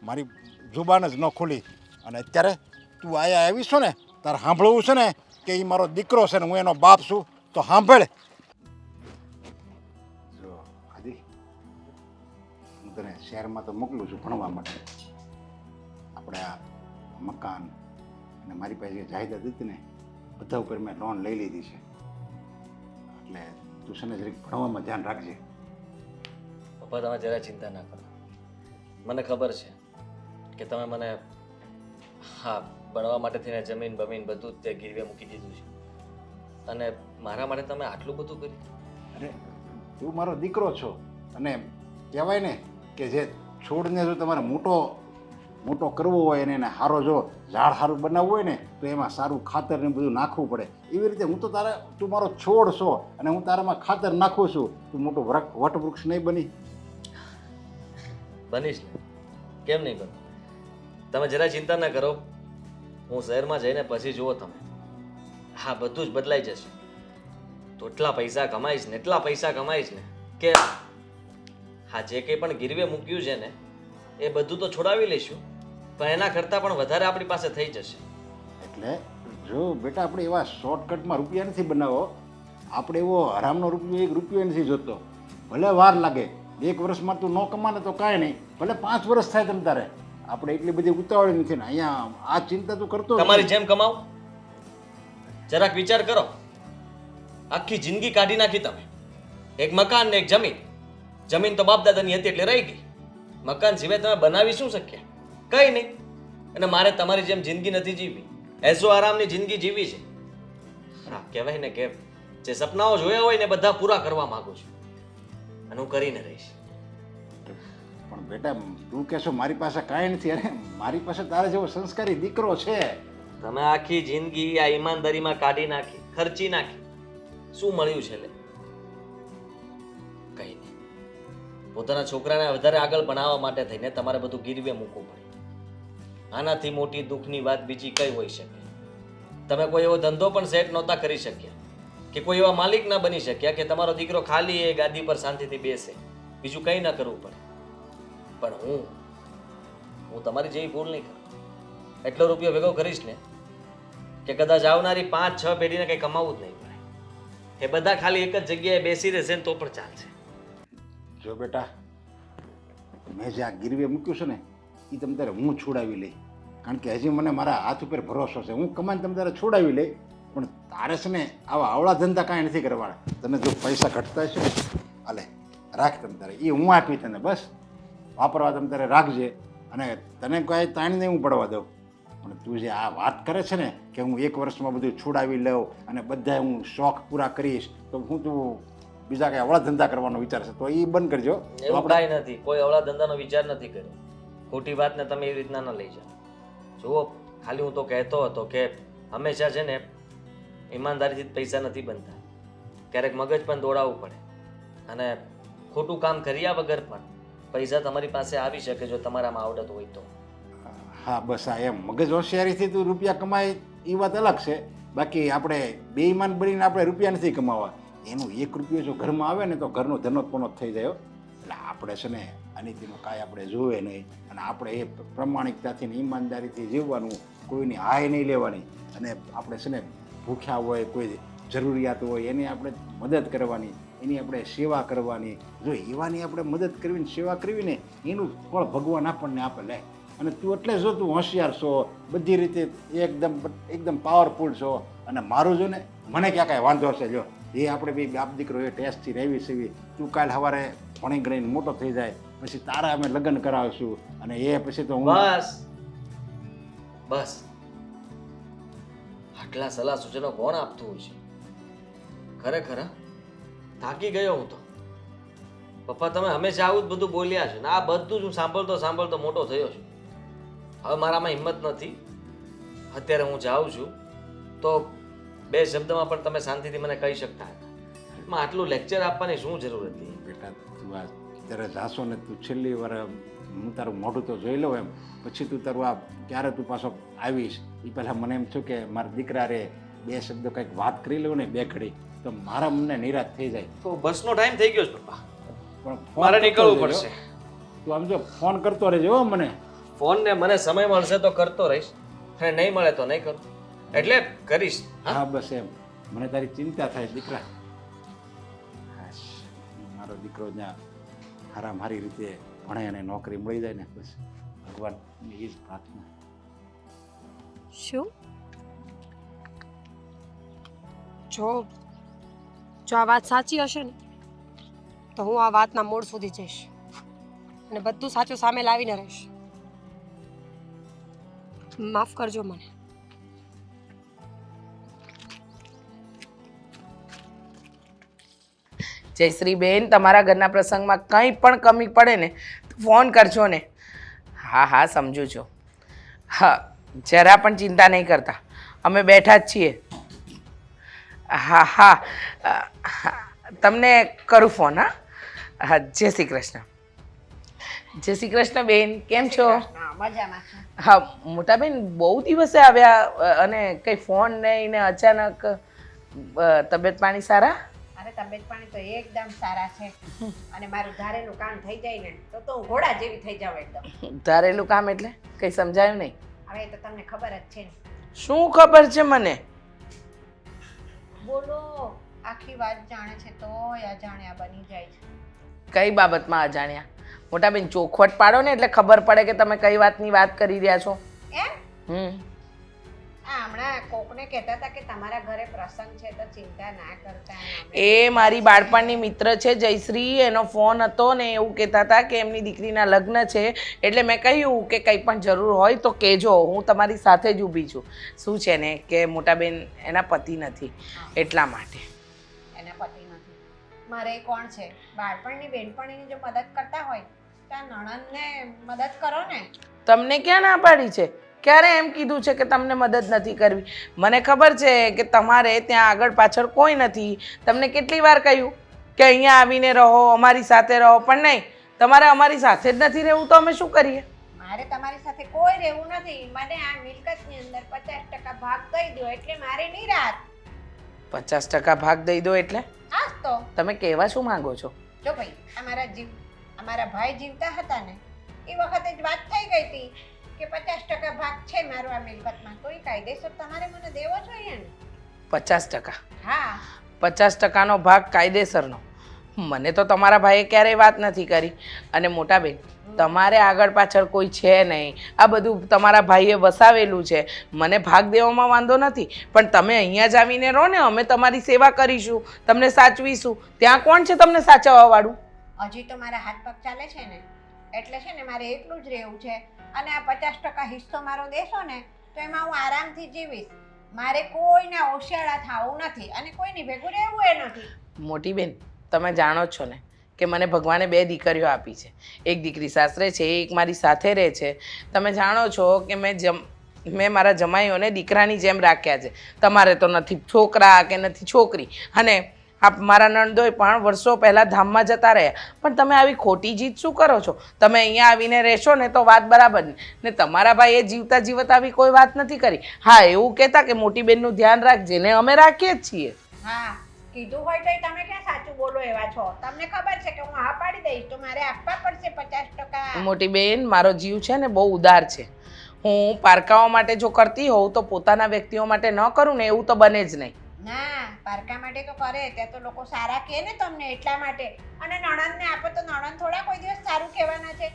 S3: મારી જુબાન જ ન ખુલી. અને અત્યારે તું આયા આવી છો ને, તારે સાંભળવું છે ને કે એ મારો દીકરો છે ને હું એનો બાપ છું, તો સાંભળ. જો આદિ, હું તને શહેરમાં તો મોકલું છું ભણવા માટે. આપણે આ મકાન અને મારી પાસે જે જાયદાદ હતી ને બધા ઉપર મેં લોન લઈ લીધી છે. એટલે તું છે ને જરીક ભણવામાં ધ્યાન રાખજે.
S1: પપ્પા તમે જરા ચિંતા ના કરો. મને ખબર છે કે તમે મને હા ભણવા માટે થઈને જમીન બમીન બધું જ તે ગીરવે મૂકી દીધું છે, અને મારા માટે તમે આટલું બધું કર્યું.
S3: અરે તું મારો દીકરો છો અને કહેવાય ને કે જે છોડને જો તમારે મોટો કરવો હોય અને એને સારો જો ઝાડ સારું બનાવવું હોય ને તો એમાં સારું ખાતર ને બધું નાખવું પડે. એવી રીતે હું તો તું મારો છોડ છો અને હું તારામાં ખાતર નાખું છું. તું મોટો વટવૃક્ષ નહીં બની?
S1: બનીશ ને, કેમ નહીં બન? તમે જરા ચિંતા ના કરો. હું શહેરમાં જઈને પછી જુઓ તમે, હા બધું જ બદલાઈ જશે. તો એટલા પૈસા કમાઈશ ને, એટલા પૈસા કમાઈશ ને કે હા જે કંઈ પણ ગીરવે મૂક્યું છે ને એ બધું તો છોડાવી લઈશું, પણ એના કરતાં પણ વધારે આપણી પાસે થઈ જશે.
S3: એટલે જો બેટા આપણે એવા શોર્ટકટમાં રૂપિયા નથી બનાવો. આપણે એવો હરામનો રૂપિયો 1 રૂપિયો નથી જોતો. ભલે વાર લાગે 1 વર્ષમાં તું ન કમાને તો કાંઈ નહીં, ભલે 5 વર્ષ થાય તમ તારે. આપણે એટલી બધી ઉતાવળી નથી ને અહીંયા આ ચિંતા તું કરતો જ
S1: તમારી
S3: નથી.
S1: જેમ કમાવ. જરાક વિચાર કરો. આખી જિંદગી કાઢી નાખી તમે. એક મકાન ને એક જમીન. જમીન તો બાપ દાદાની હતી એટલે રહી ગઈ. મકાન સિવાય તમે બનાવી શું શક્યા? કંઈ નહીં. અને મારે તમારી જેમ જિંદગી નથી જીવવી. એસો આરામની જિંદગી જીવી છે. હા, કહેવાય ને કે જે સપનાઓ જોયા હોય ને બધા પૂરા કરવા માંગુ છું. અને હું કરીને રહીશ.
S3: પણ બેટા તું કહેશો મારી પાસે કાંઈ નથી, અરે મારી પાસે તારે જેવો સંસ્કારી દીકરો છે.
S1: તમે આખી જિંદગી આ ઈમાનદારીમાં કાઢી નાખી, ખર્ચી નાખી. શું મળ્યું છે લે? કંઈ નહીં. પોતાના છોકરાને વધારે આગળ ભણાવવા માટે થઈને તમારે બધું ગીરવે મૂકવું પડે. આનાથી મોટી દુઃખની વાત બીજી કઈ હોઈ શકે? તમે કોઈ એવો ધંધો પણ સેટ નહોતા કરી શક્યા, કે કોઈ એવા માલિક ના બની શક્યા કે તમારો દીકરો ખાલી એ ગાદી પર શાંતિથી બેસે, બીજું કંઈ ના કરવું પડે. પણ હું તમારી જેવી ભૂલ નહીં કરું. એટલો રૂપિયો ભેગો કરીશ ને કે કદાચ આવનારી 5-6 પેઢીને કંઈ કમાવું જ નહીં પડે. એ બધા ખાલી એક જ જગ્યાએ બેસી રહેશે ને તો પણ ચાલશે.
S3: જો બેટા મેં જે આ ગીરવે મૂક્યું છે ને એ તમ તારે હું છોડાવી લઈ, કારણ કે હજી મને મારા હાથ ઉપર ભરોસો છે. હું કમાઈને તમ તારે છોડાવી લઈ, પણ તારે છે ને આવા આવડા ધંધા કાંઈ નથી કરવાના. તને જો પૈસા ઘટતા છે ને હાલે રાખ તમ તારે, એ હું આપી તને, બસ વાપરવા તમ તારે રાખજે. અને તને કાંઈ તાણી નહીં હું પડવા દઉં. પણ તું જે આ વાત કરે છે ને કે હું 1 વર્ષમાં બધું છોડાવી લઉં અને બધા હું શોખ પૂરા કરીશ, તો હું તું બીજા કાંઈ અવળા ધંધા કરવાનો વિચાર છે તો એ બંધ કરજો.
S1: એવું કાંઈ નથી. કોઈ અવળા ધંધાનો વિચાર નથી કર્યો. ખોટી વાતને તમે એવી રીતના ન લઈ જાઓ. જુઓ, ખાલી હું તો કહેતો હતો કે હંમેશા છે ને ઈમાનદારીથી જ પૈસા નથી બનતા. ક્યારેક મગજ પણ દોડાવવું પડે. અને ખોટું કામ કર્યા વગર પણ પૈસા તમારી પાસે આવી શકે જો તમારામાં આવડત હોય તો.
S3: હા બસ આ એમ મગજ હોશિયારીથી તું રૂપિયા કમાય એ વાત અલગ છે. બાકી આપણે બેઈમાન બનીને આપણે રૂપિયા નથી કમાવા. એનું 1 રૂપિયો જો ઘરમાં આવે ને તો ઘરનો ધનોત્પન્ન થઈ જાય. એટલે આપણે છે ને અનિતિનું કાંઈ આપણે જોવે નહીં, અને આપણે એ પ્રમાણિકતાથી ને ઈમાનદારીથી જીવવાનું, કોઈની હાય નહીં લેવાની. અને આપણે છે ને ભૂખ્યા હોય, કોઈ જરૂરિયાત હોય એની આપણે મદદ કરવાની, એની આપણે સેવા કરવાની. જો એવાની આપણે મદદ કરવી ને સેવા કરવી ને એનું ફળ ભગવાન આપણને આપે. લે અને તું એટલે જો તું હોશિયાર છો, બધી રીતે એકદમ પાવરફુલ છો. અને મારું જો ને મને ક્યાં કાંઈ વાંધો છે. જો એ આપણે બે બાપ દીકરો એ ટેસ્ટથી રહેવી સેવી. તું કાલ સવારે ભણી ગણીને મોટો થઈ જાય પછી તારા અમે લગ્ન કરાવશું, અને એ પછી તો હું
S1: બસ આટલા સલાહ સૂચનો કોણ આપતું હોય છે? ખરેખર થાકી ગયો હું તો. પપ્પા તમે હંમેશા આવું જ બધું બોલ્યા છે ને આ બધું જ હું સાંભળતો મોટો થયો છું. હવે મારામાં હિંમત નથી. અત્યારે હું જાઉં છું તો 2 શબ્દમાં પણ તમે શાંતિથી મને કહી શકતા હતા. આટલું લેક્ચર આપવાની શું જરૂર હતી?
S3: બેટા તું આ ત્યારે જાશો ને તું છેલ્લી વાર હું તારું મોઢું તો જોઈ લઉં એમ, પછી તું તારું આ ક્યારે તું પાછો આવીશ એ પહેલાં મને એમ થયું કે મારા દીકરા રે 2 શબ્દો કંઈક વાત કરી લઉં ને 2 ઘડી તો મારા મને નિરાશ થઈ જાય.
S1: તો બસનો ટાઈમ થઈ ગયો છે પપ્પા,
S3: પણ
S1: મારે નીકળવું પડશે.
S3: તું આમ જો ફોન કરતો રહેજો હો મને.
S1: ફોન ને મને સમય મળશે તો કરતો રહીશ, અને નહીં મળે તો નહીં કરું. એટલે કરીશ.
S3: હા બસ એમ, મને તારી ચિંતા થાય દીકરા. મારો દીકરો ત્યાં હારી રીતે ભણે અને નોકરી મળી જાય ને બસ ભગવાનની એ જ પ્રાર્થના.
S2: શું? જો આ વાત સાચી હશે ને તો હું આ વાતના મૂળ સુધી જઈશ અને બધું સાચું સામે લાવીને રહીશ. માફ કરજો મને.
S4: જયશ્રીબેન, તમારા ઘરના પ્રસંગમાં કંઈ પણ કમી પડે ને તો ફોન કરજો ને. હા સમજુ છું. હા, જરા પણ ચિંતા નહીં કરતા, અમે બેઠા જ છીએ. હા તમને કરું ફોન. હા જય શ્રી કૃષ્ણ. જય શ્રી કૃષ્ણ બેન, કેમ છો? હા મોટા બેન, બહુ દિવસે આવ્યા અને કંઈ ફોન નહીં ને અચાનક. તબિયત પાણી સારા?
S7: અરે તબિયત પાણી તો એકદમ સારા છે, અને મારું ધારેલું કામ થઈ જાય ને તો હું ઘોડા જેવી થઈ જાઉં એકદમ.
S4: ધારેલું કામ એટલે કંઈ સમજાયું નહીં.
S7: હવે તો તમને ખબર જ છે ને.
S4: શું ખબર છે મને?
S7: બોલો, આખી વાત જાણે છે તોય અજાણ્યા બની જાય છે.
S4: કઈ બાબતમાં અજાણ્યા? મોટા બેન ચોખવટ પાડો ને એટલે ખબર પડે કે તમે કઈ વાતની વાત કરી રહ્યા છો.
S7: એમ આ હમણાં કોકને કહેતા હતા કે તમારા ઘરે પ્રસંગ છે તો ચિંતા ના કરતા
S4: એ મારી બાળપણની મિત્ર છે જયશ્રી, એનો ફોન હતો ને એવું કહેતા હતા કે એમની દીકરીના લગ્ન છે, એટલે મેં કહ્યું કે કંઈ પણ જરૂર હોય તો કહેજો, હું તમારી સાથે જ ઊભી છું. શું છે ને કે મોટા બેન એના પતિ નથી એટલા માટે.
S7: એના પતિ નથી, મારે કોણ છે? બાળપણની બેનપણીની જો મદદ કરતા હોય તો આ નણંદને મદદ કરો ને.
S4: તમને ક્યાં ના પાડી છે? ક્યારે એમ કીધું છે કે તમને મદદ નથી કરવી? મને ખબર છે કે તમારે ત્યાં આગળ પાછળ કોઈ નથી. તમને કેટલી વાર કહ્યું કે અહીંયા આવીને રહો, અમારી સાથે રહો, પણ નહીં, તમારે અમારી સાથે જ નથી રહેવું તો અમે શું કરીએ?
S7: મારે તમારી સાથે કોઈ રહેવું નથી. મને આ મિલકતની અંદર 50% ભાગ દઈ દો એટલે મારી નિરાત.
S4: 50% ભાગ દઈ દો એટલે?
S7: હા તો
S4: તમે કહેવા શું માંગો છો?
S7: જો ભાઈ અમારા ભાઈ જીવતા હતા ને એ વખતે જ વાત થઈ ગઈ હતી કે 50% ભાગ છે મારો આ મિલકતમાં, તો એ કાયદેસર તમારે મને દેવો જોઈએ ને.
S4: 50%?
S7: હા,
S4: 50%નો ભાગ કાયદેસરનો? મને તો તમારા ભાઈએ ક્યારેય વાત નથી કરી. અને મોટા બેન, તમારે આગળ પાછળ કોઈ છે નહીં, આ બધું તમારા ભાઈએ વસાવેલું છે. મને ભાગ દેવામાં વાંધો નથી, પણ તમે અહીંયા જ આવીને રહો ને, અમે તમારી સેવા કરીશું, તમને સાચવીશું. ત્યાં કોણ છે તમને સાચવવા વાળું?
S7: હજી તો મારા હાથ પગ ચાલે છે ને, એટલે છે ને મારે એકલું જ રહેવું છે. અને આ 50% હિસ્સો મારો દેશો ને તો એમાં હું આરામથી જીવીશ. મારે કોઈના ઓશિયાળા થવું નથી અને કોઈની ભેગું રહેવું એ નથી.
S4: મોટી બેન, તમે જાણો જ છો ને કે મને ભગવાને 2 દીકરીઓ આપી છે. એક દીકરી સાસરે છે, એક મારી સાથે રહે છે. તમે જાણો છો કે મેં મારા જમાઈઓને દીકરાની જેમ રાખ્યા છે. તમારે તો નથી છોકરા કે નથી છોકરી, અને મારા નણંદોય પણ વર્ષો પહેલાં ધામમાં જતા રહ્યા. પણ તમે આવી ખોટી જીત શું કરો છો? તમે અહીંયા આવીને રહેશો ને તો વાત બરાબર ને તમારા ભાઈએ જીવતા જીવત આવી કોઈ વાત નથી કરી. હા, એવું કહેતા કે મોટી બેનનું ધ્યાન રાખજે, ને અમે રાખીએ જ છીએ.
S7: હા, કીધું હોય તો તમે ક્યાં સાચું બોલો એવા છો? તમને ખબર છે કે હું હા પાડી દઈશ તો મારે આપવા પડશે 50%.
S4: મોટી બેન, મારો જીવ છે ને બહુ ઉદાર છે. હું પારકાઓ માટે જો કરતી હોઉં તો પોતાના વ્યક્તિઓ માટે ન કરું ને એવું તો બને જ નહીં.
S7: ના, પારકા માટે તો કરે, ત્યાં તો લોકો સારા કહે ને તમને, એટલા માટે. અને નણંદને આપો તો નણંદ થોડા કોઈ દિવસ સારું કહેવાના છે?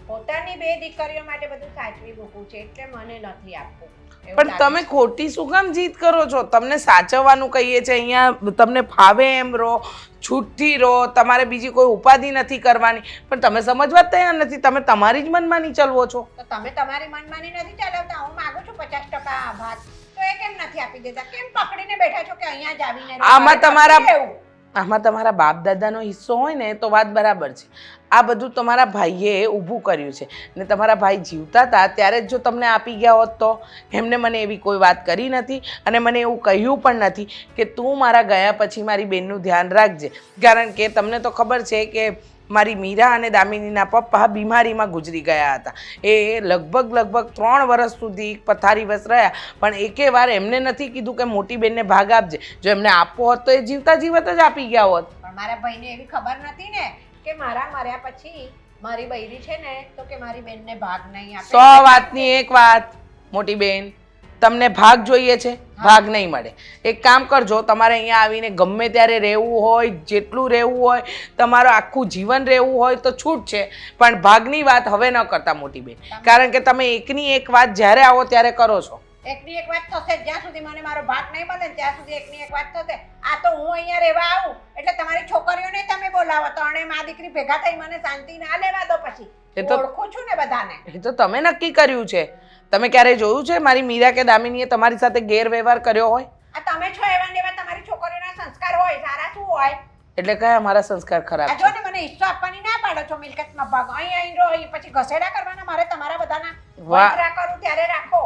S7: પોતાની 2 દીકરીઓ માટે બધું સાચવી મૂકવું છે, એટલે મને નથી આપવું.
S4: પણ તમે ખોટી શું કામ જીત કરો છો? તમને સાચવવાનું કહીએ છે, અહીંયા તમને ફાવે એમ રહો, છૂટથી રહો, તમારે બીજી કોઈ ઉપાધિ નથી કરવાની, પણ તમે સમજવા જ તૈયાર નથી. તમે તમારી જ મનમાની ચલવો છો.
S7: તો તમે તમારી મનમાની નથી ચલાવતા. હું માંગુ છું 50% ભાગ, તો એ કેમ નથી આપી દેતા? કેમ પકડીને બેઠા છો કે અહીંયા જ આવીને રહો?
S4: આમાં તમારા બાપ દાદાનો હિસ્સો હોય ને તો વાત બરાબર છે. આ બધું તમારા ભાઈએ ઊભું કર્યું છે, ને તમારા ભાઈ જીવતા હતા ત્યારે જ જો તમને આપી ગયા હોત તો? એમને મને એવી કોઈ વાત કરી નથી, અને મને એવું કહ્યું પણ નથી કે તું મારા ગયા પછી મારી બેનનું ધ્યાન રાખજે. કારણ કે તમને તો ખબર છે કે મારી મીરા અને દામિનીના પપ્પા બીમારીમાં ગુજરી ગયા હતા. એ લગભગ 3 વર્ષ સુધી પથારીવશ રહ્યા, પણ એકે વાર એમને નથી કીધું કે મોટી બેનને ભાગ આપજે. જો એમને આપવો હોત તો એ જીવતા જીવત જ આપી ગયા હોત.
S7: પણ મારા ભાઈને એવી ખબર નથી ને કે મારા મર્યા પછી મારી બૈરી છે ને તો કે મારી બેનને ભાગ નહીં આપે.
S4: 100 વાતની એક વાત, મોટી બેન, તમને ભાગ જોઈએ છે, ભાગ નહીં મળે. એક કામ કરજો, તમારે અહીંયા આવીને ગમે ત્યારે રહેવું હોય, જેટલું રહેવું હોય, તમારું આખું જીવન રહેવું હોય તો છૂટ છે, પણ ભાગની વાત હવે ન કરતા મોટી બેન. કારણ કે તમે એકની એક વાત જ્યારે આવો ત્યારે કરો છો.
S7: એકની એક વાત થશે, જ્યાં સુધી મને મારો ભાગ નહીં મળે ત્યાં સુધી એકની એક વાત થશે. આ તો હું અહીંયા રહેવા આવું એટલે તમારી છોકરીઓને તમે બોલાવો તો અને મા દીકરી ભેગા થઈ મને શાંતિ ના લેવા દો. પછી
S4: એ તો
S7: ઓળખું છું ને બધાને.
S4: એ તો તમે નક્કી કર્યું છે. તમે ક્યારે જોયું છે મારી મીરા કે દામિનીએ તમારી સાથે ગેરવ્યવહાર કર્યો હોય?
S7: આ તમે છો એવા ને એવા, તમારી છોકરીઓના સંસ્કાર હોય સારા શું હોય?
S4: એટલે કયા મારા સંસ્કાર ખરાબ
S7: આ
S4: છે?
S7: જો ને મને હિસ્સો આપવાની ના પાડો છો મિલકતમાં ભાગ. અહીં રહો, પછી ઘસેડા કરવાના મારે તમારા બધાના. વંતરા કરું ત્યારે રાખો.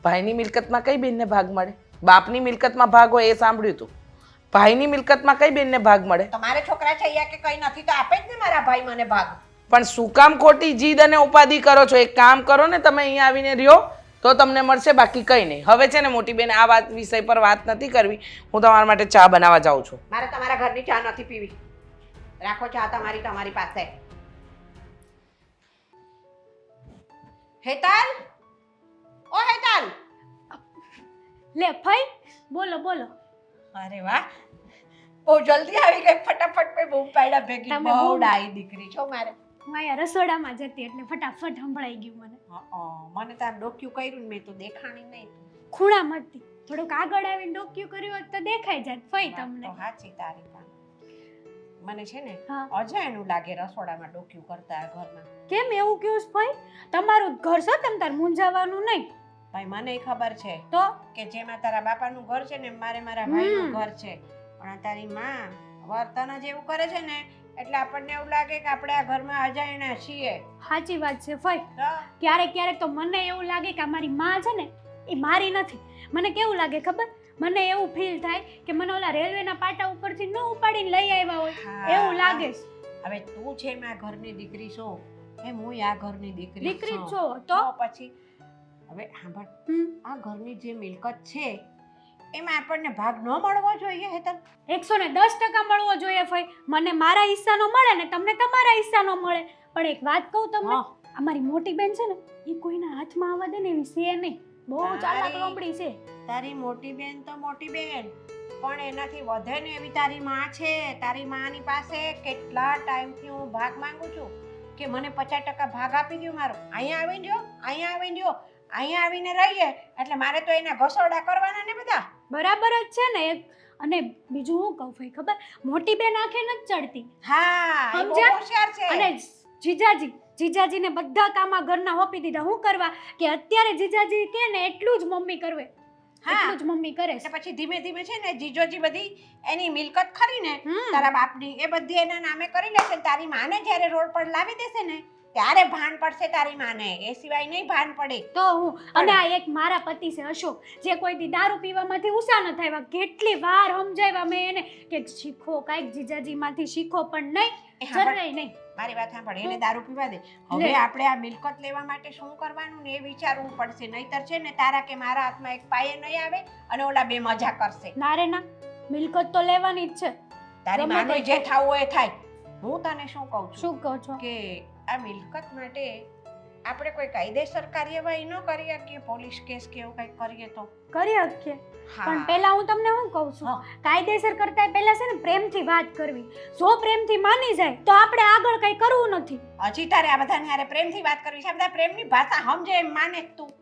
S4: ભાઈની મિલકતમાં કઈ બેનને ભાગ મળે? બાપની મિલકતમાં ભાગ હોય એ સાંભળ્યું તું. ભાઈની મિલકતમાં કઈ બેનને ભાગ મળે?
S7: તમારે છોકરા છે કે કઈ નથી તો આપે જ ને મારા ભાઈ મને ભાગ.
S4: પણ શું કામ ખોટી જીદ અને ઉપાધિ કરો છો? એક કામ કરો ને, તમે અહીંયા આવીને રહ્યો તો તમને મળશે, બાકી કંઈ નહીં. હવે છે ને મોટી બેન, આ વાત વિષય પર વાત નથી કરવી. હું તમારા માટે ચા બનાવવા જાઉં છું.
S7: મારે તમારા ઘરની ચા નથી પીવી. રાખો ચા તમારી પાસે. હેતાલ, ઓ હેતાલ.
S5: લે ફઈ, બોલો બોલો.
S7: અરે વાહ, બહુ જલ્દી આવી ગઈ, ફટાફટ મેં બહુ પાડ્યા ભેગી.
S5: તમે
S7: બહુ
S5: બહુ-
S7: ડાઈ દીકરી છો મારે.
S5: હું અહીંયા રસોડામાં જતી એટલે ફટાફટ સંભળાઈ ગયું મને.
S7: મને તાર ડોક્યું કર્યું ને મેં તો દેખાણી નહીં.
S5: ખૂણામાં હતી, થોડુંક આગળ આવીને ડોક્યું કર્યું હોત તો દેખાઈ જાત ફઈ
S7: વાત
S5: તમને.
S7: તો સાચી તારી પણ. મને છે ને
S5: હા.
S7: અજાયણું લાગે રસોડામાં ડોક્યું કરતા આ ઘરમાં.
S5: કેમ એવું કહ્યું છે ફઈ? તમારું જ ઘર છે, તમ તાર મૂંઝાવાનું નહીં.
S7: ભાઈ મને ખબર છે
S5: તો
S7: કે જેમાં તારા બાપાનું ઘર છે ને એમ મારે મારા ભાઈનું ઘર છે, પણ આ તારી માં વર્તન જ એવું કરે છે ને એટલે આપણને એવું લાગે કે આપણે આ ઘરમાં અજાયણા છીએ.
S5: સાચી વાત છે ફઈ.
S7: તો
S5: ક્યારેક ક્યારેક તો મને એવું લાગે કે આ મારી માં છે ને એ મારી નથી. મને કેવું લાગે ખબર? મને એવું ફીલ થાય કે મને ઓલા રેલવેના પાટા ઉપરથી ન ઉપાડીને લઈ આવ્યા હોય એવું લાગે છે.
S7: હવે તું છે માં ઘરની દીકરી છો, એમ હું આ ઘરની દીકરી
S5: દીકરી
S7: છું.
S5: છો તો
S7: પછી હવે સાંભળ,
S5: હમ,
S7: આ ઘરની જે મિલકત છે એમાં આપણને ભાગ ન મળવો જોઈએ હેતલ.
S5: 110% મળવો જોઈએ ફઈ. મને મારા હિસ્સાનો મળે ને તમને તમારા હિસ્સાનો મળે. પણ એક વાત કહું તમને,
S7: હા.
S5: આ મારી મોટી બેન છે ને એ કોઈના હાથમાં આવવા દે ને એવી છે નહીં. બહુ ચાલાક
S7: તારી-
S5: લોમડી છે.
S7: તારી મોટી બેન તો મોટી બેન, પણ એનાથી વધે ને એવી તારી માં છે. તારી માની પાસે કેટલા ટાઈમથી હું ભાગ માંગુ છું કે મને 50% ભાગ આપી દો મારો. અહીંયા આવીને જો, અહીંયા આવીને જો, અહીંયા આવીને રહીએ એટલે મારે તો એના ઘસોડા કરવાના ને બધા.
S5: બરાબર જ છે ને. અને બીજું હું કહું ફઈ ખબર, મોટી બેન આંખે નથી ચડતી.
S7: હા, એ બહુ
S5: સમજ્યા?
S7: હોશિયાર છે.
S5: અને જીજાજીને બધા કામ આ ઘરના હોપી દીધા. હું કરવા કે અત્યારે જીજાજી કે ને એટલું જ મમ્મી કરવે,
S7: હા.
S5: એટલું જ મમ્મી કરે છે.
S7: એટલે પછી ધીમે ધીમે છે ને જીજોજી બધી એની મિલકત ખરીને
S5: હમ.
S7: તારા બાપની એ બધી એના નામે કરી લેશે ને તારી માને જ્યારે રોડ પર લાવી દેશે ને ત્યારે ભાન પડશે તારી માને, એ સિવાય નહીં ભાન પડે.
S5: તો હું અને આ એક મારા પતિ છે અશોક, જે કોઈ દી દારૂ પીવામાંથી ઉષા ન થાય. કેટલી વાર સમજાવ્યા મેં એને કે શીખો, કાંઈક જીજાજીમાંથી શીખો, પણ નહીં,
S7: એ સાંભળ,
S5: જરાય નહીં.
S7: મારી વાત સાંભળ, એને દારૂ પીવા દે. હવે
S5: લે.
S7: આપણે આ મિલકત લેવા માટે શું કરવાનું ને એ વિચારવું પડશે. નહીતર છે ને તારા કે મારા હાથમાં એક પાયે નહીં આવે અને ઓલા બે મજા કરશે.
S5: ના રે ના, મિલકત તો લેવાની જ છે.
S7: તારી
S5: ગમે
S7: માને
S5: તે
S7: જે થાવું હોય એ થાય. હું તને શું કહું છું
S5: શું કહો છો?
S7: કે આ મિલકત માટે આપણે કોઈ કાયદેસર કાર્યવાહી ન કરીએ કે પોલીસ કેસ કે એવું કંઈક કરીએ તો.
S5: કરી શકીએ,
S7: હા.
S5: પણ પહેલા હું તમને શું કહું છું,
S7: હા.
S5: કાયદેસર કરતા પહેલા છે ને પ્રેમથી વાત કરવી. જો પ્રેમથી માની જાય તો આપણે આગળ કઈ કરવું નથી.
S7: હજી તારે આ બધાને હારે પ્રેમથી વાત કરવી છે. આ બધા પ્રેમની ભાષા સમજે એમ માને તું.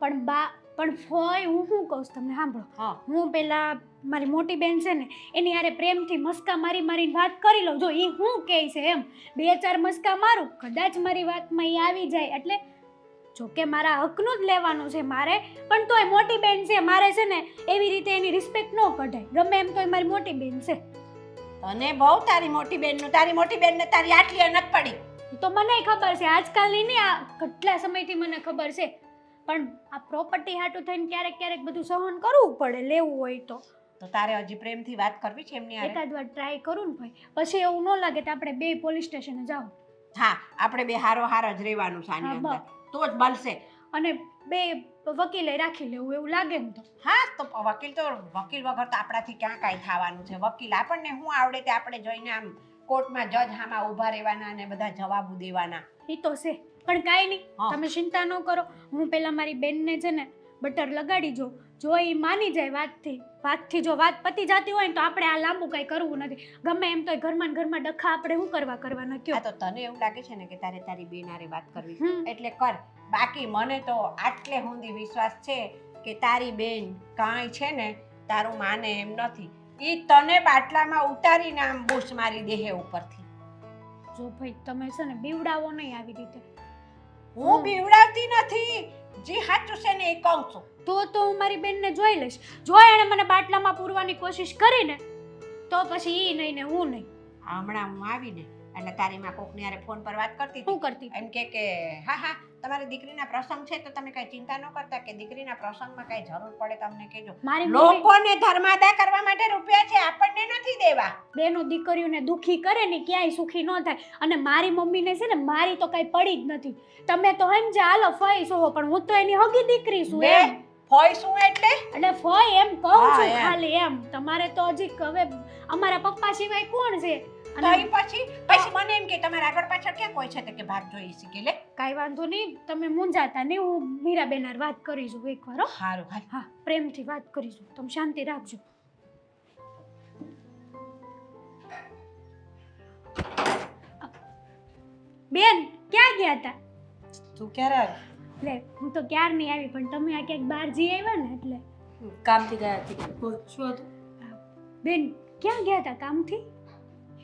S5: પણ ફોય હું શું કહું છું તમને સાંભળો.
S7: હા.
S5: હું પેલા મારી મોટી બેન છે ને એની હારે પ્રેમથી મસ્કા મારીને વાત કરી લઉં. જો એ હું કહે છે એમ 2-4 મસ્કા મારું, કદાચ મારી વાતમાં એ આવી જાય એટલે જો કે મારા હકનું જ લેવાનું છે મારે, પણ તોય મોટી બેન છે મારે છે ને એવી રીતે એની રિસ્પેક્ટ ન કઢાય. ગમે એમ તોય મારી મોટી બેન છે.
S7: તને બહુ તારી મોટી બેનનું, તારી મોટી બેનને તારી આટલી અનક પડી.
S5: એ તો મને ખબર છે, આજકાલની નહીં, આ કેટલા સમયથી મને ખબર છે. પણ આ પ્રોપર્ટી હાટું થઈને ક્યારેક ક્યારેક બધું સહન કરવું પડે, લેવું હોય તો.
S7: તો તારે હજી પ્રેમથી વાત કરવી છે એમની હારે?
S5: એકાદ વાર ટ્રાય કરું ને ભાઈ, પછી એવું ન લાગે તો આપણે બે પોલીસ સ્ટેશને જાઓ.
S7: હા, આપણે બે હારો હાર જ રહેવાનું છે આની
S5: હા,
S7: અંદર, તો જ બનશે.
S5: અને બે વકીલે રાખી લેવું એવું લાગે ને તો.
S7: હા, તો વકીલ વગર તો આપણાથી ક્યાં કાંઈ થવાનું છે. વકીલ આપણને શું આવડે તે આપણે જોઈને આમ કોર્ટમાં જજ હામાં ઊભા રહેવાના અને બધા જવાબો દેવાના.
S5: એ તો છે, પણ કાંઈ નહીં,
S7: હા.
S5: તમે ચિંતા ન કરો. હું પહેલા મારી બેનને છે ને બટર લગાડી જો એ માની જાય વાતથી જો વાત પતી જતી હોય ને તો આપણે આ લાંબુ કાંઈ કરવું નથી. ગમે એમ તો ઘરમાં ને ઘરમાં ડખા આપણે શું કરવાના
S7: આ
S5: કયો.
S7: તો તને એવું લાગે છે ને કે તારે તારી બેન હારે વાત કરવી છે,
S5: હમ.
S7: એટલે કર. બાકી મને તો આટલે સુધી વિશ્વાસ છે કે તારી બેન કાંઈ છે ને તારું માને એમ નથી. ઈ તને બાટલામાં ઉતારીને આમ બૂસ મારી દેહે ઉપરથી.
S5: જો ભાઈ તમે છે ને બીવડાવો નહીં આવી રીતે.
S7: હું બીવડાવતી નથી, જી સાચું છે ને એ કહું છું.
S5: તો હું મારી બેનને જોઈ લઈશ. જો એણે મને બાટલામાં પૂરવાની કોશિશ કરીને તો પછી ઈ નહીં ને હું નહીં.
S7: હમણાં હું આવીને એટલે તારી માં કોકની હારે ફોન પર વાત કરતી હતી.
S5: શું કરતી
S7: એમ કે હા તમારી દીકરીના પ્રસંગ છે તો તમે કઈ ચિંતા ન કરતા, કે દીકરીના પ્રસંગમાં કઈ જરૂર પડે તમને કહેજો.
S5: મારી મમ્મી
S7: લોકોને ધર્માદા કરવા માટે રૂપિયા છે, આપણને નથી દેવા.
S5: બેનો દીકરીઓને દુખી કરે ને ક્યાંય સુખી ન થાય. અને મારી મમ્મીને છે ને મારી તો કઈ પડી જ નથી. તમે તો સમજ્યા હાલો ફઈ છો, પણ હું તો એની હગી દીકરી છું
S7: બે
S5: એમ.
S7: ફોય શું એટલે
S5: ફઈ એમ કહું
S7: હા,
S5: છું
S7: એમ.
S5: ખાલી એમ. તમારે તો હજી હવે અમારા પપ્પા સિવાય કોણ છે?
S7: તો ઈ પછી મને એમ કે તમારે આગળ પાછળ ક્યાં કોઈ છે તો કે ભાગ જોઈ શીખી લે.
S5: કાંઈ વાંધો નહીં, તમે મૂંઝાતા નહીં. હું મીરાબેન હારે વાત કરીશું એકવાર હો.
S7: સારું હાલ.
S5: હા, પ્રેમથી વાત કરીશું, તમે શાંતિ રાખજો. બેન ક્યાં ગયા હતા?
S2: તું ક્યારે આવી?
S5: લે હું તો ક્યારની આવી, પણ તમે આ ક્યાંક બહાર જઈ આવ્યા ને એટલે.
S2: કામથી ગયા હતી. બોલ શું હતું?
S5: બેન ક્યાં ગયા હતા કામથી?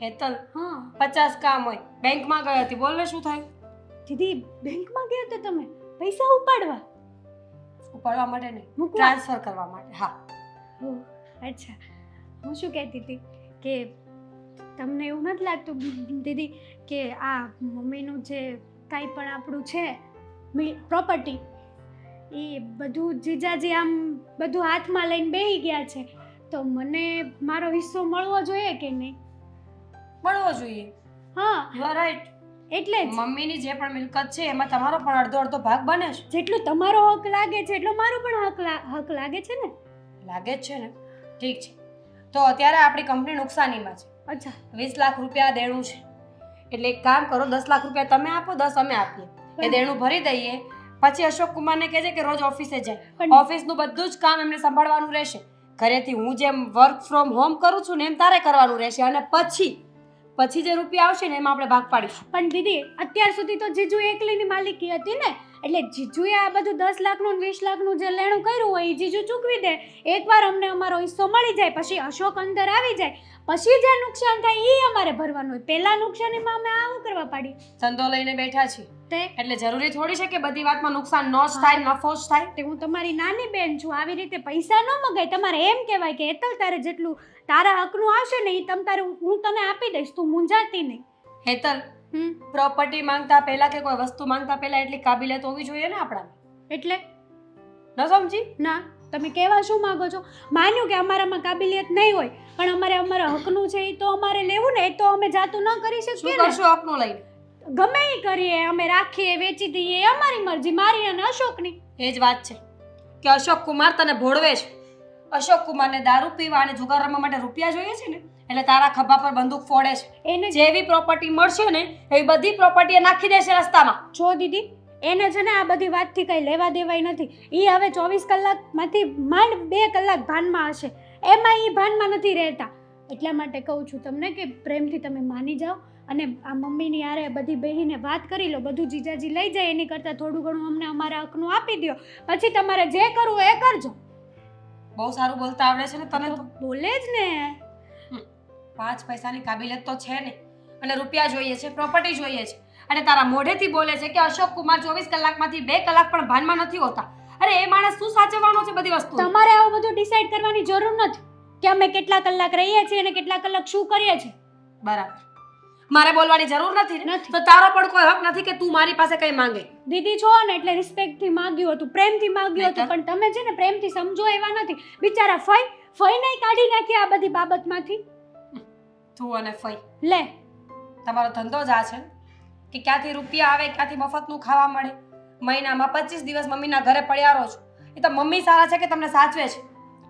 S2: હેતલ
S5: હા
S2: 50 કામ હોય, બેંકમાં ગઈ હતી. બોલ ને શું થયું?
S5: દીદી બેંકમાં ગયા હતા તમે પૈસા ઉપાડવા?
S2: ઉપાડવા માટે નહીં,
S5: મૂકવા?
S2: ટ્રાન્સફર કરવા માટે. હા.
S5: ઓહ, અચ્છા. હું શું કહેતી હતી કે તમને એવું નથી લાગતું દીદી કે આ મમ્મીનું જે કાંઈ પણ આપણું છે પ્રોપર્ટી એ બધું જીજાજી આમ બધું હાથમાં લઈને બેસી ગયા છે, તો મને મારો હિસ્સો મળવો જોઈએ કે નહીં?
S2: મળવો જોઈએ.
S5: હા
S2: યુ આર રાઈટ.
S5: એટલે જ
S2: મમ્મીની જે પણ મિલકત છે એમાં તમારો પણ અડધો અડધો ભાગ બને છે.
S5: જેટલું તમારો હક લાગે છે એટલો મારો પણ હક લાગે છે ને.
S2: લાગે જ છે ને. ઠીક છે, તો અત્યારે આપણી કંપની નુકસાનીમાં છે.
S5: અચ્છા
S2: 20 લાખ રૂપિયા દેણું છે. એટલે એક કામ કરો, 10 લાખ રૂપિયા તમે આપો, 10 અમે આપીએ. એ દેણું ભરી દઈએ. પછી અશોક કુમારને કહેજે કે રોજ ઓફિસે જાય.
S5: પણ-
S2: ઓફિસનું બધું જ કામ એમને સંભાળવાનું રહેશે. ઘરેથી હું જેમ વર્ક ફ્રોમ હોમ કરું છું ને એમ તારે કરવાનું રહેશે. અને પછી જે રૂપિયા આવશે ને એમાં આપણે ભાગ પાડીશું.
S5: પણ દીદી અત્યાર સુધી તો જીજુ એકલીની માલિકી હતી ને, એટલે જીજુએ આ બધું 10 લાખનું ને 20 લાખનું જે લેણું કર્યું હોય એ જીજુ ચૂકવી દે. એકવાર અમને અમારો હિસ્સો મળી જાય પછી અશોક અંદર આવી જાય, પછી જે નુકસાન થાય એ અમારે ભરવાનું હોય. પહેલા નુકસાનીમાં અમે આવું કરવા પાડી
S2: ધંધો લઈને બેઠા છીએ
S5: તે
S2: એટલે જરૂરી થોડી છે કે બધી વાતમાં નુકસાન ન જ થાય, નફો જ થાય.
S5: તે હું તમારી નાની બેન છું, આવી રીતે પૈસા ન મગાય. તમારે એમ કહેવાય કે હેતલ તારે જેટલું તારા હકનું આવશે ને એ હું તને આપી દઈશ, તું મૂંઝાતી નહીં.
S2: હેતલ, પ્રોપર્ટી માંગતા પહેલા કે કોઈ વસ્તુ માંગતા પહેલા એટલી કાબિલિયત હોવી જોઈએ ને આપણામાં.
S5: એટલે
S2: ન સમજી?
S5: ના તમે કહેવા શું માંગો છો? માન્યું કે અમારામાં કાબિલિયત નહીં હોય, પણ અમારા હકનું છે એ તો અમારે લેવું ને, એ તો અમે જાતું ન કરી
S2: શું
S5: શકીએ ને.
S2: કરશું આપનું લઈને?
S5: ગમે એ કરીએ, અમે રાખીએ વેચી દઈએ, એ અમારી મરજી, મારી અને અશોકની.
S2: એ જ વાત છે કે અશોક કુમાર તને ભોળવે છે. અશોક કુમારને દારૂ પીવા અને જુગાર રમવા માટે રૂપિયા જોઈએ છે ને, એટલે તારા ખભા પર બંદૂક ફોડે છે.
S5: એને
S2: જેવી પ્રોપર્ટી મળશે ને એવી બધી પ્રોપર્ટી એ નાખી દેશે રસ્તામાં.
S5: જો દીદી એને છે ને આ બધી વાતથી કંઈ લેવા દેવાય નથી. એ હવે 24 કલાકમાંથી માંડ 2 કલાક ભાનમાં હશે, એમાં એ ભાનમાં નથી રહેતા. એટલા માટે કહું છું તમને કે પ્રેમથી તમે માની જાઓ અને આ મમ્મીની હારે બધી બેહીને વાત કરી લો. બધું જીજાજી લઈ જાય એની કરતાં થોડું ઘણું અમને અમારા હકનું આપી દો, પછી તમારે જે કરવું એ કરજો.
S2: બહુ સારું બોલતા આવડે છે ને તને તો.
S5: બોલે જ ને.
S2: 5 પૈસાની કાબિલિયત તો છે નહીં અને રૂપિયા જોઈએ છે, પ્રોપર્ટી જોઈએ છે, અને તારા મોઢેથી બોલે છે કે અશોક કુમાર 24 કલાકમાંથી 2 કલાક પણ ભાનમાં નથી હોતા. અરે એ માણસ શું સાચવવાનો છે બધી વસ્તુ?
S5: તમારે આવું બધું ડિસાઈડ કરવાની જરૂર નથી કે અમે કેટલા કલાક રહીએ છીએ અને કેટલા કલાક શું કરીએ છીએ.
S2: બરાબર, મારે બોલવાની જરૂર નથી ને?
S5: નથી.
S2: તો તારો પણ કોઈ હક નથી કે તું મારી પાસે કંઈ માંગે.
S5: દીદી છો ને એટલે રિસ્પેક્ટથી માંગ્યું હતું, પ્રેમથી માંગ્યું હતું, પણ તમે છે ને પ્રેમથી સમજો એવા નથી. બિચારા ફઈને કાઢી નાખ્યા આ બધી બાબતમાંથી.
S2: તું અને ફઈ
S5: લે
S2: તમારો ધંધો જ આ છે કે ક્યાંથી રૂપિયા આવે, ક્યાંથી મફતનું ખાવા મળે. મહિનામાં 25 દિવસ મમ્મીના ઘરે પડ્યા રહો છો. એ તો મમ્મી સારા છે કે તમને સાચવે છે,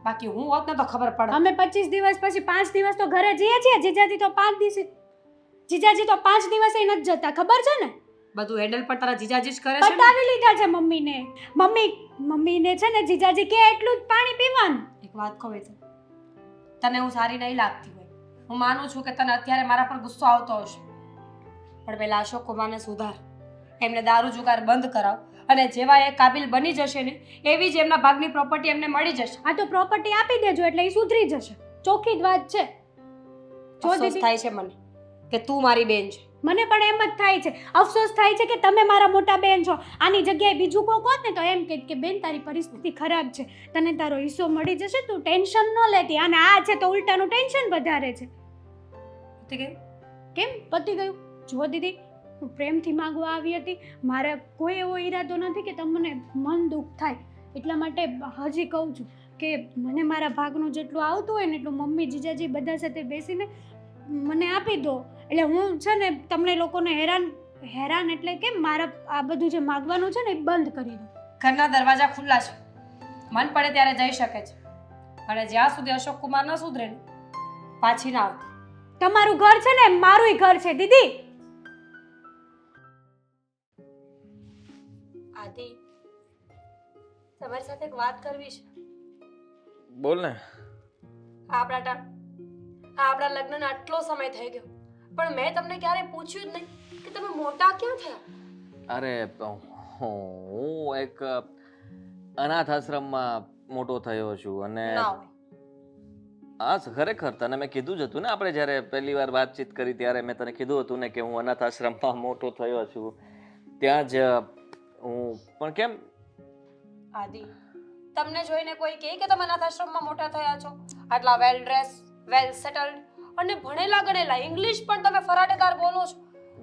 S2: બાકી હું હોત ને તો ખબર પડે.
S5: અમે 25 દિવસ પછી 5 દિવસ તો ઘરે જઈએ છીએ. જીજાજી તો 5 દિવસે નથી જતા, ખબર છે ને?
S2: બધું હેન્ડલ પણ તારા જીજાજી જ કરે છે ને?
S5: પટાવી લીધા છે મમ્મીને. મમ્મીને છે ને જીજાજી કે એટલું જ પાણી પીવાનું.
S2: એક વાત કહું તો તને હું સારી નહીં લાગતી હોય, હું માનું છું કે તને અત્યારે મારા પર ગુસ્સો આવતો હશે, પણ પહેલા અશોક કુમારને સુધાર, એમને દારૂ જુગાર બંધ કરાવ, અને જેવા એ કાબિલ બની જશે ને એવી જ એમના ભાગની પ્રોપર્ટી એમને મળી જશે.
S5: આ તો પ્રોપર્ટી આપી દેજો એટલે એ સુધરી જશે. ચોખ્ખી જ વાત છે. જો
S2: અફસોસ
S5: દીદી
S2: થાય છે મને કે તું મારી બેન છે.
S5: મને પણ એમ જ થાય છે, અફસોસ થાય છે કે તમે મારા મોટા બેન છો. આની જગ્યાએ બીજું કોઈ હોત ને તો એમ કે બેન તારી પરિસ્થિતિ ખરાબ છે, તને તારો હિસ્સો મળી જશે, તું ટેન્શન ન લેતી. અને આ છે તો ઉલટાનું ટેન્શન વધારે છે.
S2: ઠીક છે?
S5: કેમ પતી ગયું? જો દીદી હું પ્રેમથી માંગવા આવી હતી, મારે કોઈ એવો ઈરાદો નથી કે તમને મન દુઃખ થાય. એટલા માટે હજી કહું છું કે મને મારા ભાગનું જેટલું આવતું હોય ને એટલું મમ્મી જીજાજી બધા સાથે બેસીને મને આપી દો. એટલે હું છે ને તમને લોકોને હેરાન એટલે કે મારા આ બધું જે માગવાનું છે ને એ બંધ કરી દો.
S2: ઘરના દરવાજા ખુલ્લા છે, મન પડે ત્યારે જઈ શકે છે, અને જ્યાં સુધી અશોક કુમાર ન સુધરે ને પાછી ના આવતી.
S5: તમારું ઘર છે ને મારુંય ઘર છે દીદી.
S2: આદિ, તમારી સાથે એક વાત કરવી છે.
S1: બોલ ને.
S2: આપણા લગ્નને આટલો સમય થઈ ગયો, પણ મેં તમને ક્યારેય પૂછ્યું જ નહીં કે તમે મોટા ક્યાં થયા.
S1: અરે હું એક અનાથ આશ્રમમાં મોટો થયો છું અને
S2: ના હોય.
S1: હા ખરેખર તને મેં કીધું જ હતું ને, આપણે જ્યારે પહેલી વાર વાતચીત કરી ત્યારે મેં તને કીધું હતું ને કે હું અનાથ આશ્રમમાં મોટો થયો છું. ત્યાં જ હું પણ કેમ
S2: આદિ, તમને જોઈને કોઈ કહે કે તમે અનાથ આશ્રમમાં મોટા થયા છો? આટલા વેલ ડ્રેસ, વેલ સેટલડ અને ભણેલા ગણેલા, ઇંગ્લિશ પણ તમે ફરાટેદાર બોલો છો.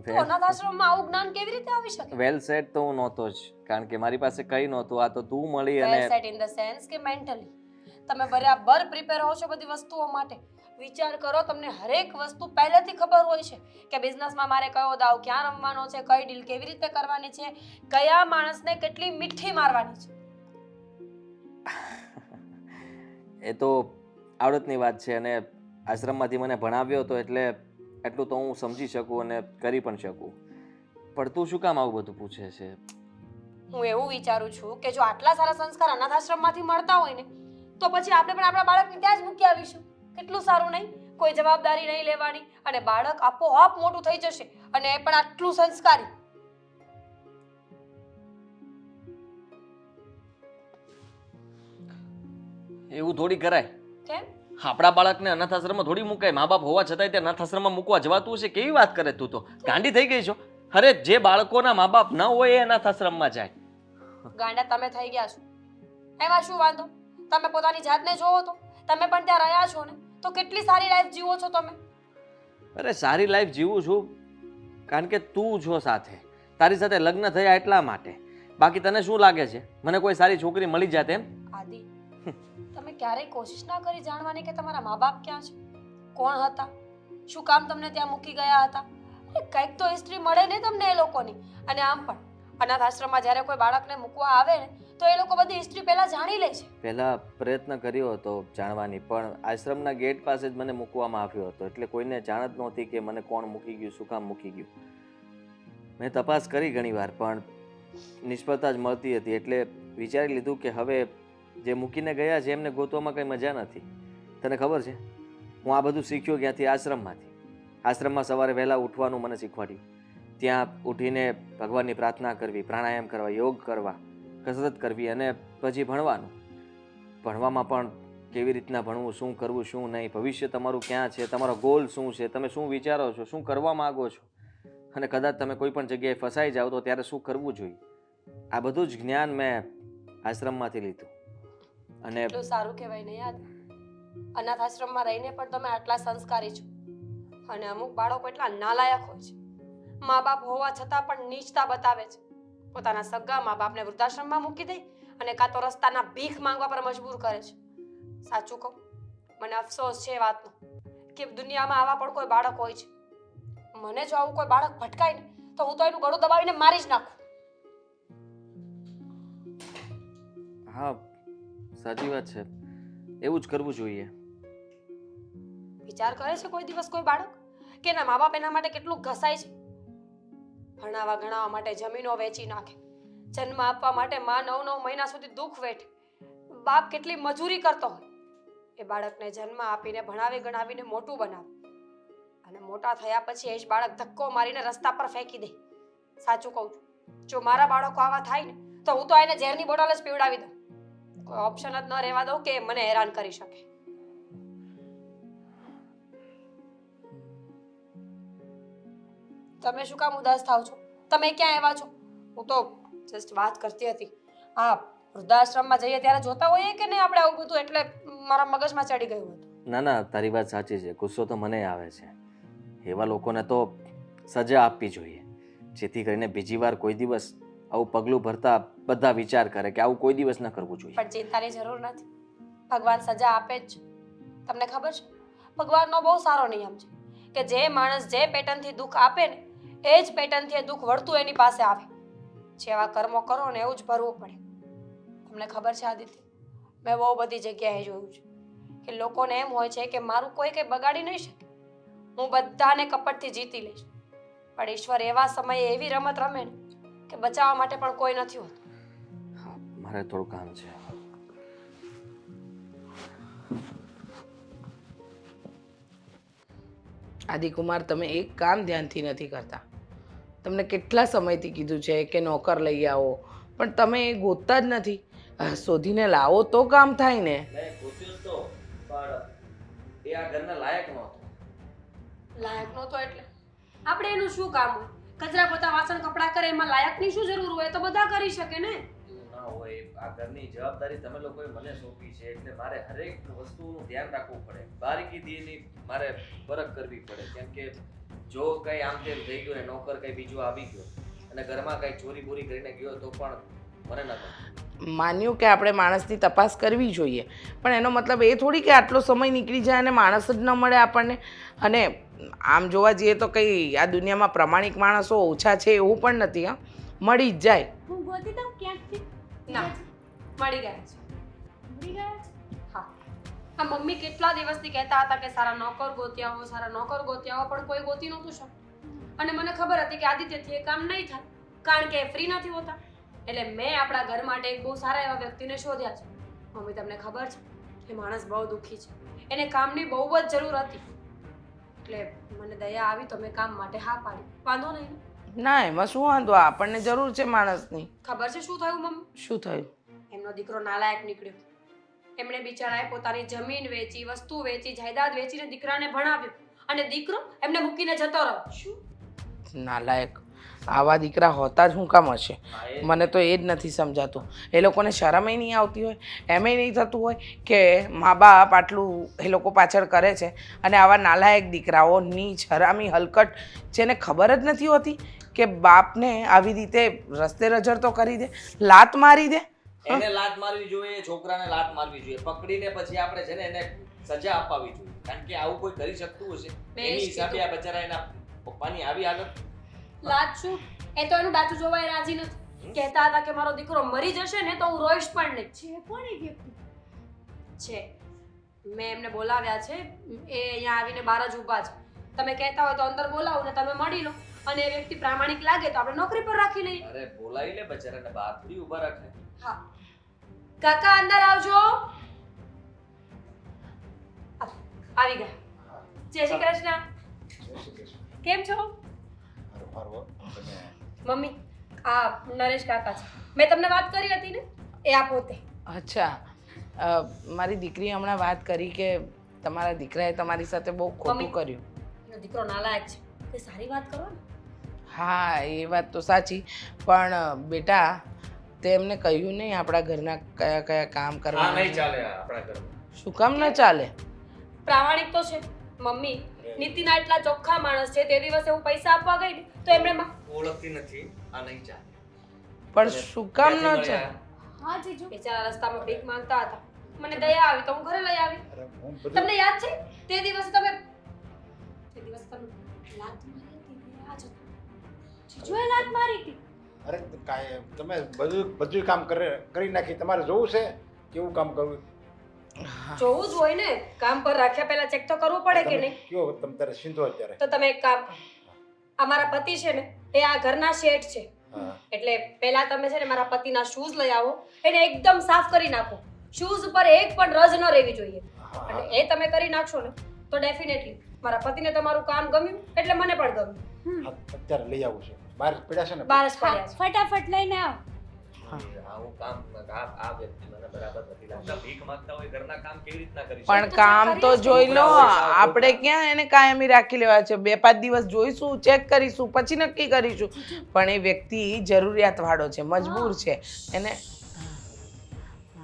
S2: તો અનાથ આશ્રમમાં આવું જ્ઞાન કેવી રીતે આવી શકે?
S1: વેલ સેટ તો હું નહોતો જ, કારણ કે મારી પાસે કંઈ નહોતું. આ તો તું મળી
S2: વેલ
S1: અને
S2: સેટ ઇન ધ સેન્સ કે મેન્ટલી તમે બરાબર પ્રિપેર હો છો બધી વસ્તુઓ માટે. વિચાર કરો, તમને હરેક વસ્તુ પહેલેથી ખબર હોય છે કે બિઝનેસમાં મારે કયો દાવ ક્યાં રમવાનો છે, કઈ ડીલ કેવી રીતે કરવાની છે, કયા માણસને કેટલી મીઠી મારવાની છે.
S1: એ તો આવડતની વાત છે અને આશ્રમમાંથી મને ભણાવ્યો હતો એટલે એટલું તો હું સમજી શકું અને કરી પણ શકું. પણ તું શું કામ આવું બધું પૂછે છે?
S2: હું એવું વિચારું છું કે જો આટલા સારા સંસ્કાર અનાથ આશ્રમમાંથી મળતા હોય ને તો પછી આપણે પણ આપણા બાળકને ત્યાં જ મૂકી આવીશું. કેટલું સારું નહીં? કોઈ જવાબદારી નહીં લેવાની અને બાળક આપોઆપ મોટું થઈ જશે અને એ પણ આટલું સંસ્કારી.
S1: એવું થોડી કરાય.
S2: કેમ?
S1: આપણા બાળકને અનાથ આશ્રમમાં થોડી મુકાય. મા બાપ હોવા છતાંય તે અનાથ આશ્રમમાં મૂકવા જવાતું હશે? કેવી વાત કરે તું તો? ગાંડી થઈ ગઈ છો? અરે જે બાળકોના મા બાપ ન હોય એ અનાથ આશ્રમમાં જાય.
S2: ગાંડા તમે થઈ ગયા છો. એમાં શું વાંધો? તમે પોતાની જાતને જોવો તો તમે પણ ત્યાં રહ્યા છો ને, તો કેટલી સારી લાઈફ જીવો છો તમે.
S1: અરે સારી લાઈફ જીવું છું કારણ કે તું છો સાથે, તારી સાથે લગ્ન થયા એટલા માટે. બાકી તને શું લાગે છે મને કોઈ સારી છોકરી મળી જાત એમ?
S2: આદિ, તમે ક્યારેય કોશિશ ના કરી જાણવાની કે તમારા મા બાપ ક્યાં છે, કોણ હતા, શું કામ તમને ત્યાં મૂકી ગયા હતા? અરે કંઈક તો હિસ્ટ્રી મળે ને તમને એ લોકોની. અને આમ પણ અનાથ આશ્રમમાં જ્યારે કોઈ બાળકને મૂકવા આવે ને તો એ લોકો બધી હિસ્ટ્રી પહેલા જાણી લે છે.
S1: પહેલા પ્રયત્ન કર્યો હતો જાણવાની, પણ આશ્રમના ગેટ પાસે જ મને મૂકવામાં આવ્યો હતો, એટલે કોઈને જાણ જ નહોતી કે મને કોણ મૂકી ગયું, શું કામ મૂકી ગયું. મેં તપાસ કરી ઘણીવાર પણ નિષ્ફળતા જ મળતી હતી, એટલે વિચારી લીધું કે હવે જે મૂકીને ગયા છે એમને ગોતવામાં કંઈ મજા નથી. તને ખબર છે હું આ બધું શીખ્યો ક્યાંથી? આશ્રમમાંથી. આશ્રમમાં સવારે વહેલા ઉઠવાનું મને શીખવાડ્યું. ત્યાં ઉઠીને ભગવાનની પ્રાર્થના કરવી, પ્રાણાયામ કરવા, યોગ કરવા, કસરત કરવી અને પછી ભણવાનું. ભણવામાં પણ કેવી રીતના ભણવું, શું કરવું, શું નહીં, ભવિષ્ય તમારું ક્યાં છે, તમારો ગોલ શું છે, તમે શું વિચારો છો, શું કરવા માગો છો, અને કદાચ તમે કોઈ પણ જગ્યાએ ફસાઈ જાઓ તો ત્યારે શું કરવું જોઈએ. આ બધું જ જ્ઞાન મેં આશ્રમમાંથી લીધું. અને
S2: એટલું સારું કહેવાય ને યાદ. અનાથ આશ્રમમાં રહીને પણ તમે આટલા સંસ્કારી છો. અને અમુક બાળકો એટલા નાલાયક હોય છે, મા બાપ હોવા છતાં પણ નીચતા બતાવે છે. પોતાના સગા મા બાપને વૃદ્ધાશ્રમમાં મૂકી દે અને કાં તો રસ્તાના ભીખ માંગવા પર મજબૂર કરે છે. સાચું કહું, મને અફસોસ છે એ વાતનો કે દુનિયામાં આવા પણ કોઈ બાળક હોય છે. મને જો આવું કોઈ બાળક ભટકાય ને તો હું તો એનું ગળું દબાવીને મારી જ નાખું.
S1: હા સાચી વાત છે, એવું જ કરવું જોઈએ.
S2: વિચાર કરે છે કોઈ દિવસ કોઈ બાળક કે એના મા બાપ એના માટે કેટલું ઘસાય છે? ભણાવવા ગણાવવા માટે જમીનો વેચી નાખે, જન્મ આપવા માટે માં 9-9 મહિના સુધી દુઃખ વેઠે, બાપ કેટલી મજૂરી કરતો હોય એ બાળકને જન્મ આપીને ભણાવી ગણાવીને મોટું બનાવે અને મોટા થયા પછી એ જ બાળક ધક્કો મારીને રસ્તા પર ફેંકી દે. સાચું કહું છું, જો મારા બાળકો આવા થાય ને તો હું તો એને ઝેરની બોટલ જ પીવડાવી દઉં. કોઈ ઓપ્શન જ ન રહેવા દઉં કે મને હેરાન કરી શકે. તમે શું કામ ઉદાસ થાવ છો? તમે ક્યાં આવ્યા છો? હું તો જસ્ટ વાત કરતી હતી. હા, વૃદ્ધાશ્રમમાં જઈએ ત્યારે જોતા હોઈએ કે નહીં આપણે આવું બધું, એટલે મારા મગજમાં ચડી ગયું હતું.
S1: ના ના તારી વાત સાચી છે, ગુસ્સો તો મને આવે છે. એવા લોકોને તો સજા આપવી જોઈએ જેથી કરીને બીજી વાર કોઈ દિવસ આવું પગલું ભરતા બધા વિચાર કરે કે આવું કોઈ દિવસ ન કરવું જોઈએ.
S2: પણ ચિંતાની જરૂર નથી, ભગવાન સજા આપે જ. તમને ખબર છે ભગવાનનો બહુ સારો નિયમ છે કે જે માણસ જે પેટર્નથી દુઃખ આપે ને એ જ પેટર્નથી એ દુઃખ વળતું એની પાસે આવે. જેવા કર્મો કરો ને એવું જ ભરવું પડે. તમને ખબર છે આદિત્ય, મેં બહુ બધી જગ્યાએ જોયું છે કે લોકોને એમ હોય છે કે મારું કોઈ કંઈ બગાડી નહીં શકે, હું બધાને કપટથી જીતી લઈશ. પણ ઈશ્વર એવા સમયે એવી રમત રમે ને કે બચાવવા માટે પણ કોઈ નથી હોતું.
S1: હા મારે થોડું કામ છે.
S4: આદિકુમાર, તમે એક કામ ધ્યાનથી નથી કરતા. તમને કેટલા સમયથી કીધું છે કે નોકર લઈ આવો, પણ તમે એ ગોતતા જ નથી. શોધીને લાવો તો કામ થાય ને.
S1: મેં ગોત્યું તો પણ એ આ ઘરના લાયક નહોતો.
S2: લાયક નહોતો એટલે આપણે એનું શું કામ હોય? કચરા પોતા વાસણ કપડાં કરે એમાં લાયકની શું જરૂર હોય? તો બધા કરી શકે ને.
S1: એવું ના હોય. આ ઘરની જવાબદારી તમે લોકોએ મને સોંપી છે એટલે મારે હરેક વસ્તુનું ધ્યાન રાખવું પડે. બારીકીથી એની મારે પરખ કરવી પડે. કેમ કે જો કંઈ આમ તેમ થઈ ગયું ને નોકર કંઈ બીજો આવી ગયો અને ઘરમાં કંઈ ચોરી બોરી કરીને ગયો તો પણ મને ન ગમે.
S4: માન્યું કે આપણે માણસની તપાસ કરવી જોઈએ, પણ એનો મતલબ એ થોડી કે આટલો સમય નીકળી જાય અને માણસ જ ન મળે આપણને. અને આમ જોવા જઈએ તો કંઈ આ દુનિયામાં પ્રમાણિક માણસો ઓછા છે એવું પણ નથી. હા, મળી જ જાય.
S5: હું ગોતી દઉં ક્યાંકથી?
S2: ના, મળી ગયા છે.
S5: મળી ગયા છે?
S2: હા. આ મમ્મી કેટલા દિવસથી કહેતા હતા કે સારા નોકર ગોતી આવો, સારા નોકર ગોતી આવો, પણ કોઈ ગોતી નહોતું શકતું. અને મને ખબર હતી કે આદિત્યથી એ કામ નહીં થાય, કારણ કે એ ફ્રી નથી હોતા. એટલે મેં આપણા ઘર માટે એક બહુ સારા એવા વ્યક્તિને શોધ્યા છે. મમ્મી, તમને ખબર છે એ માણસ બહુ દુઃખી છે, એને કામની બહુ જ જરૂર હતી. એટલે મને દયા આવી તો મેં કામ માટે હા પાડી. વાંધો નહીં ને?
S4: ના, એમાં શું વાંધો? આપણને જરૂર છે માણસની.
S2: ખબર છે શું થયું મમ્મી?
S4: શું થયું?
S2: એમનો દીકરો નાલાયક નીકળ્યો. એમણે બિચારાએ પોતાની જમીન વેચી, વસ્તુ વેચી, જાયદાદ વેચીને દીકરાને ભણાવ્યો, અને દીકરો એમને મૂકીને જતો રહ્યો. શું
S4: નાલાયક! આવા દીકરા હોતા જ શું કામ હશે? મને તો એ જ નથી સમજાતું. એ લોકોને શરમય નહીં આવતી હોય, એમય નહીં થતું હોય કે મા બાપ આટલું એ લોકો પાછળ કરે છે, અને આવા નાલાયક દીકરાઓ નીચ હરામી હલકટ જેને ખબર જ નથી હોતી કે બાપને આવી રીતે રસ્તે રજડતો કરી દે, લાત મારી દે.
S1: એને લાત મારવી જોઈએ, છોકરાને લાત મારવી જોઈએ. પકડીને પછી આપણે છે ને એને સજા અપાવવી જોઈએ. કારણ કે આવું કોઈ કરી શકતું હશે એની હિસાબે આ બચારા એના પપ્પાની આવી હાલત.
S2: લાજ શું? એ તો એનું ડાચું જોવા એ રાજી નથી. કહેતા હતા કે મારો દીકરો મરી જશે ને તો હું રોઈશ પણ નહીં.
S5: છે કોણ એ વ્યક્તિ?
S2: છે, મેં એમને બોલાવ્યા છે. એ અહીંયા આવીને બહાર જ ઊભા છે. તમે કહેતા હોય તો અંદર બોલાવો ને તમે મળી લો. અને એ વ્યક્તિ પ્રામાણિક લાગે તો આપણે નોકરી પર રાખી લઈએ.
S1: અરે બોલાવી લે બચારાને, બહાર થોડી ઊભા રાખે.
S2: હા. કાકા અંદર આવજો. આવી ગયા. જય શ્રી કૃષ્ણ. કેમ છો? મમ્મી, આ નરેશ કાકા છે. મેં તમને વાત કરી હતી ને, એ આ પોતે.
S4: અચ્છા, મારી દીકરી હમણાં વાત કરી કે તમારા દીકરાએ તમારી સાથે બહુ ખોટું કર્યું.
S2: એનો દીકરો નાલાયક છે. તે સારી વાત કરો ને.
S4: હા, એ વાત તો સાચી, પણ બેટા તે એમને કહ્યું નહીં આપણા ઘરના કયા કયા કામ કરવા.
S1: નહીં ચાલે આપણા ઘરમાં.
S4: શું કામ ન ચાલે?
S2: પ્રામાણિક તો છે મમ્મી. નીતિના એટલા ચોખ્ખા માણસ છે. તે દિવસે હું પૈસા આપવા ગઈ ને તો એમણે
S1: ઓળખતી નથી, આ નહીં ચાલે.
S4: પણ શું કામ ન ચાલે?
S5: હા જીજુ.
S2: બિચારા રસ્તામાં ભીખ માંગતા હતા. મને દયા આવી તો હું ઘરે લઈ આવી. તમને યાદ છે તે દિવસે તમે લાત મારી હતી ને? આ જ હતું.
S5: જીજુએ લાત મારી હતી.
S3: અરે કાંઈ તમે બધું કામ કરી નાખી. તમારે જોવું છે કેવું કામ કરવું?
S2: જોવું જ હોય ને. કામ પર રાખ્યા પહેલા ચેક તો કરવું પડે કે નહીં?
S3: કયો તમે તારે સીધો અત્યારે.
S2: તો તમે એક કામ કરો. અમારા પતિ છે ને એ આ ઘરના શેઠ છે. એટલે પહેલા તમે છે ને મારા પતિના શૂઝ લઈ આવો, એને એકદમ સાફ કરી નાખો. શૂઝ ઉપર એક પણ રજ ન રહેવી જોઈએ. અને એ તમે કરી નાખશો ને તો ડેફિનેટલી મારા પતિને તમારું કામ ગમ્યું એટલે મને પણ ગમ્યું.
S3: અત્યારે લઈ આવું છે. બહાર પડ્યા છે ને?
S2: બહાર જ પડ્યા છે.
S5: ફટાફટ લઈને આવ.
S1: આવું કામ આ વ્યક્તિ મને બરાબર નથી લાગતા. ભીખ માંગતા હોય ઘરના કામ કેવી રીતના કરી
S4: પણ કામ તો જોઈ લો. આપણે ક્યાં એને કાયમી રાખી લેવા છે? 2-5 દિવસ જોઈશું, ચેક કરીશું, પછી નક્કી કરીશું. પણ એ વ્યક્તિ જરૂરિયાત વાળો છે, મજબૂર છે. એને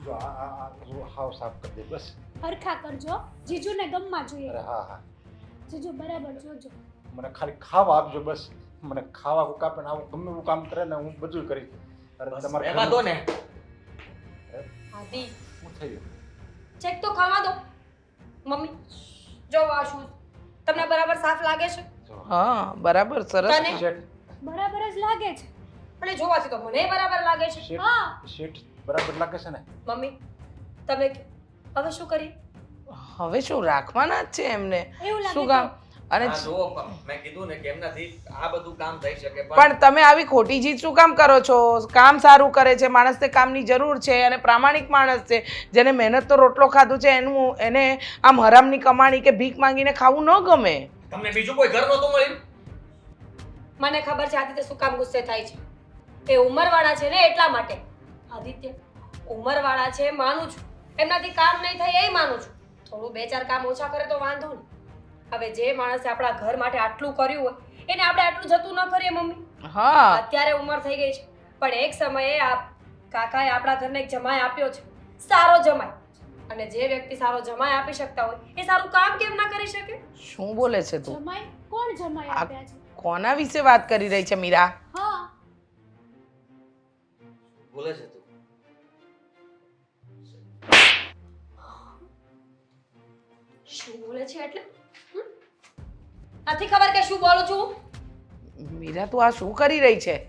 S3: જો આ હાવ સાફ કરી દે બસ.
S5: હરખા કરજો. જીજુને ગમવા જોઈએ.
S3: અરે હા હા,
S5: જીજુ બરાબર જોજો.
S3: મને ખાલી ખાવા આપજો બસ. મને ખાવા કાપે આવું ગમે એવું કામ કરે ને હું બધું કરીશ. અરે તમારે
S1: એમાં દો ને.
S2: આદિ,
S3: શું થયું?
S2: ચેક તો ખાવા દો. મમ્મી જો આ શૂઝ તમને બરાબર સાફ લાગે છે?
S4: હા, બરાબર, સરસ.
S2: તને?
S3: શેઠ
S5: બરાબર જ લાગે છે.
S2: અને જોવાથી તો મને બરાબર લાગે છે.
S3: શેઠ શેઠ બરાબર લાગે છે ને?
S2: મમ્મી તમે હવે શું કરીએ?
S4: હવે શું રાખવાના જ છે એમને?
S5: એવું લાગે
S4: શું કામ?
S5: તો
S4: અને
S1: હા, જુઓ, મેં કીધું ને કે એમનાથી આ બધું કામ થઈ શકે
S4: પણ તમે આવી ખોટી જીત શું કામ કરો છો? કામ સારું કરે છે, માણસને કામની જરૂર છે, અને પ્રામાણિક માણસ છે, જેને મહેનતનો રોટલો ખાધો છે, એને આમ હરામની કમાણી કે ભીખ માંગીને ખાવું ન ગમે.
S1: તમને બીજું કોઈ ઘર નહોતું મળ્યું?
S2: મને ખબર છે આદિત્ય શું કામ ગુસ્સે થાય છે. એ ઉંમરવાળા છે ને એટલા માટે. આદિત્ય ઉંમરવાળા છે માનું છું, એમનાથી કામ નહીં થાય એ માનું છું. થોડું 2-4 કામ ઓછા કરે તો વાંધો નહીં. હવે જે માણસે આપણા ઘર માટે આટલું કર્યું હોય એને આપણે આટલું જતું ન કરીએ મમ્મી.
S4: હા
S2: અત્યારે ઉંમર થઈ ગઈ છે, પણ એક સમયે આ કાકાએ આપણા ઘરને એક જમાઈ આપ્યો છે, સારો જમાઈ. અને જે વ્યક્તિ સારો જમાઈ આપી શકતા હોય એ સારું કામ કેમ ના કરી શકે?
S4: શું બોલે છે તું?
S5: જમાઈ કોણ જમાઈ
S4: આ-
S5: આપ્યા છે?
S4: કોના વિશે વાત કરી રહી છે મીરા?
S5: હા
S1: બોલે છે તું?
S2: શું બોલે છે એટલે? હમ? નથી ખબર કે શું બોલું છું?
S4: મીરા તું આ શું કરી રહી છે?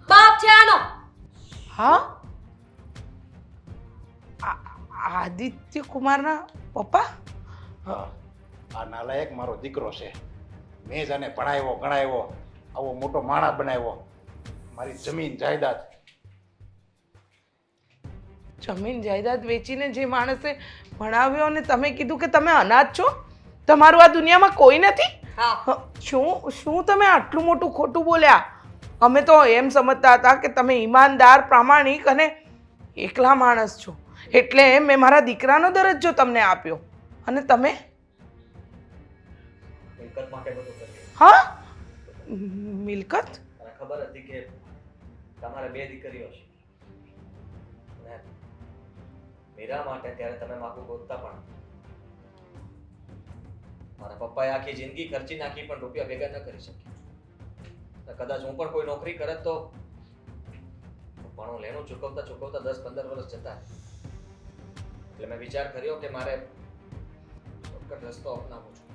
S2: બાપ છે આનો.
S4: હા આદિત્ય કુમારના પપ્પા?
S3: હા, આ નાલાયક મારો દીકરો છે. મેં જ આને ભણાવ્યો ગણાવ્યો, આવો મોટો માણસ બનાવ્યો. મારી જમીન જાયદાદ
S4: જમીન જાયદાદ વેચીને જે માણસે ભણાવ્યો અને તમે કીધું કે તમે અનાથ છો, તમારું આ દુનિયામાં કોઈ નથી?
S2: હા,
S4: શું તમે આટલું મોટું ખોટું બોલ્યા? અમે તો એમ સમજતા હતા કે તમે ઈમાનદાર પ્રામાણિક અને એકલા માણસ છો, એટલે મેં મારા દીકરાનો દરજ્જો તમને આપ્યો અને તમે
S1: મિલકત માટે બધું કર્યું.
S4: હા મિલકત?
S1: મને ખબર હતી કે તમારે 2 દીકરીઓ છે અને મીરા માટે ત્યારે તમે માગું ગોતતા પણ મારા પપ્પાએ આખી જિંદગી ખર્ચી નાખી પણ રૂપિયા ભેગા ન કરી શક્યા. કદાચ હું પણ કોઈ નોકરી કરત તો પણ લેણું ચૂકવતા 10-15 વર્ષ જતા. એટલે મેં વિચાર કર્યો કે મારે શોર્ટકટ રસ્તો અપનાવવો છું.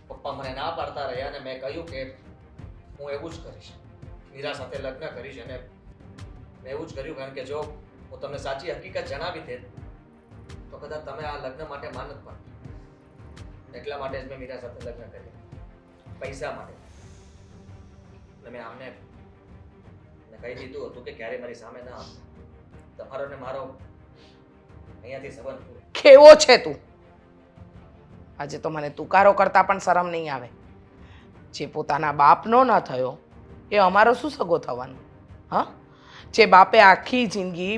S1: પપ્પા મને ના પાડતા રહ્યા અને મેં કહ્યું કે હું એવું જ કરીશ, મીરા સાથે લગ્ન કરીશ. અને મેં એવું જ કર્યું કારણ કે જો હું તમને સાચી હકીકત જણાવી દે તો કદાચ તમે આ લગ્ન માટે માનત પણ. એટલા માટે જ મેં મીરા સાથે લગ્ન કર્યા, પૈસા માટે. અને મેં આમને કહી દીધું હતું કે ક્યારે મારી સામે ના આવે. તમારો ને મારો અહીંયાથી સંબંધ પૂરો.
S4: કેવો છે તું? આજે તો મને તુકારો કરતા પણ શરમ નહીં આવે. જે પોતાના બાપનો ન થયો એ અમારો શું સગો થવાનો? હા, જે બાપે આખી જિંદગી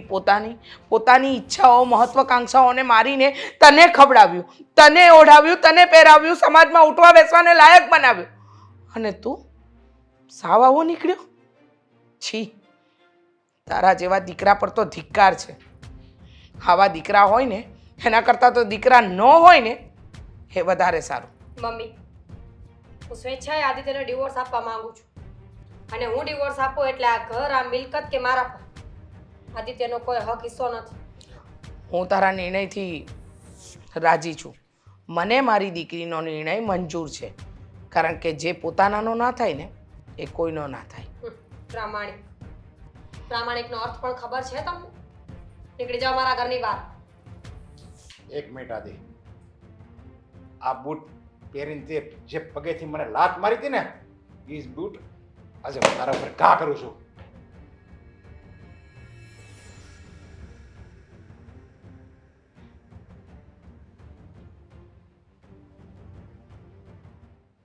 S4: પોતાની ઈચ્છાઓ મહત્વાકાંક્ષાઓને મારીને તને ખવડાવ્યું, તને ઓઢાવ્યું, તને પહેરાવ્યું, સમાજમાં ઉઠવા બેસવાને લાયક બનાવ્યું, અને તું સાવ આવો નીકળ્યો? છી, તારા જેવા દીકરા પર તો ધિક્કાર છે. આવા દીકરા હોય ને એના કરતાં તો દીકરા ન હોય ને એ વધારે સારું.
S2: મમ્મી, હું સ્વેચ્છાએ આદિત્યને ડિવોર્સ આપવા માંગુ છું. અને હું ડિવોર્સ આપું એટલે આ ઘર, આ મિલકત કે મારા પર આદિત્યનો કોઈ હક હિસ્સો નથી.
S4: હું તારા નિર્ણયથી રાજી છું. મને મારી દીકરીનો નિર્ણય મંજૂર છે, કારણ કે જે પોતાનાનો ના થાય ને એ કોઈનો ના થાય.
S2: પ્રામાણિકનો અર્થ પણ ખબર છે તમને? નીકળી જાઓ મારા ઘરની બહાર.
S3: એક મિનિટ આદિ, આ બૂટ પહેરીને તે જે પગેથી મને લાત મારી હતી ને, એ જ બૂટ આજે હું તારા પર ઘા કરું છું.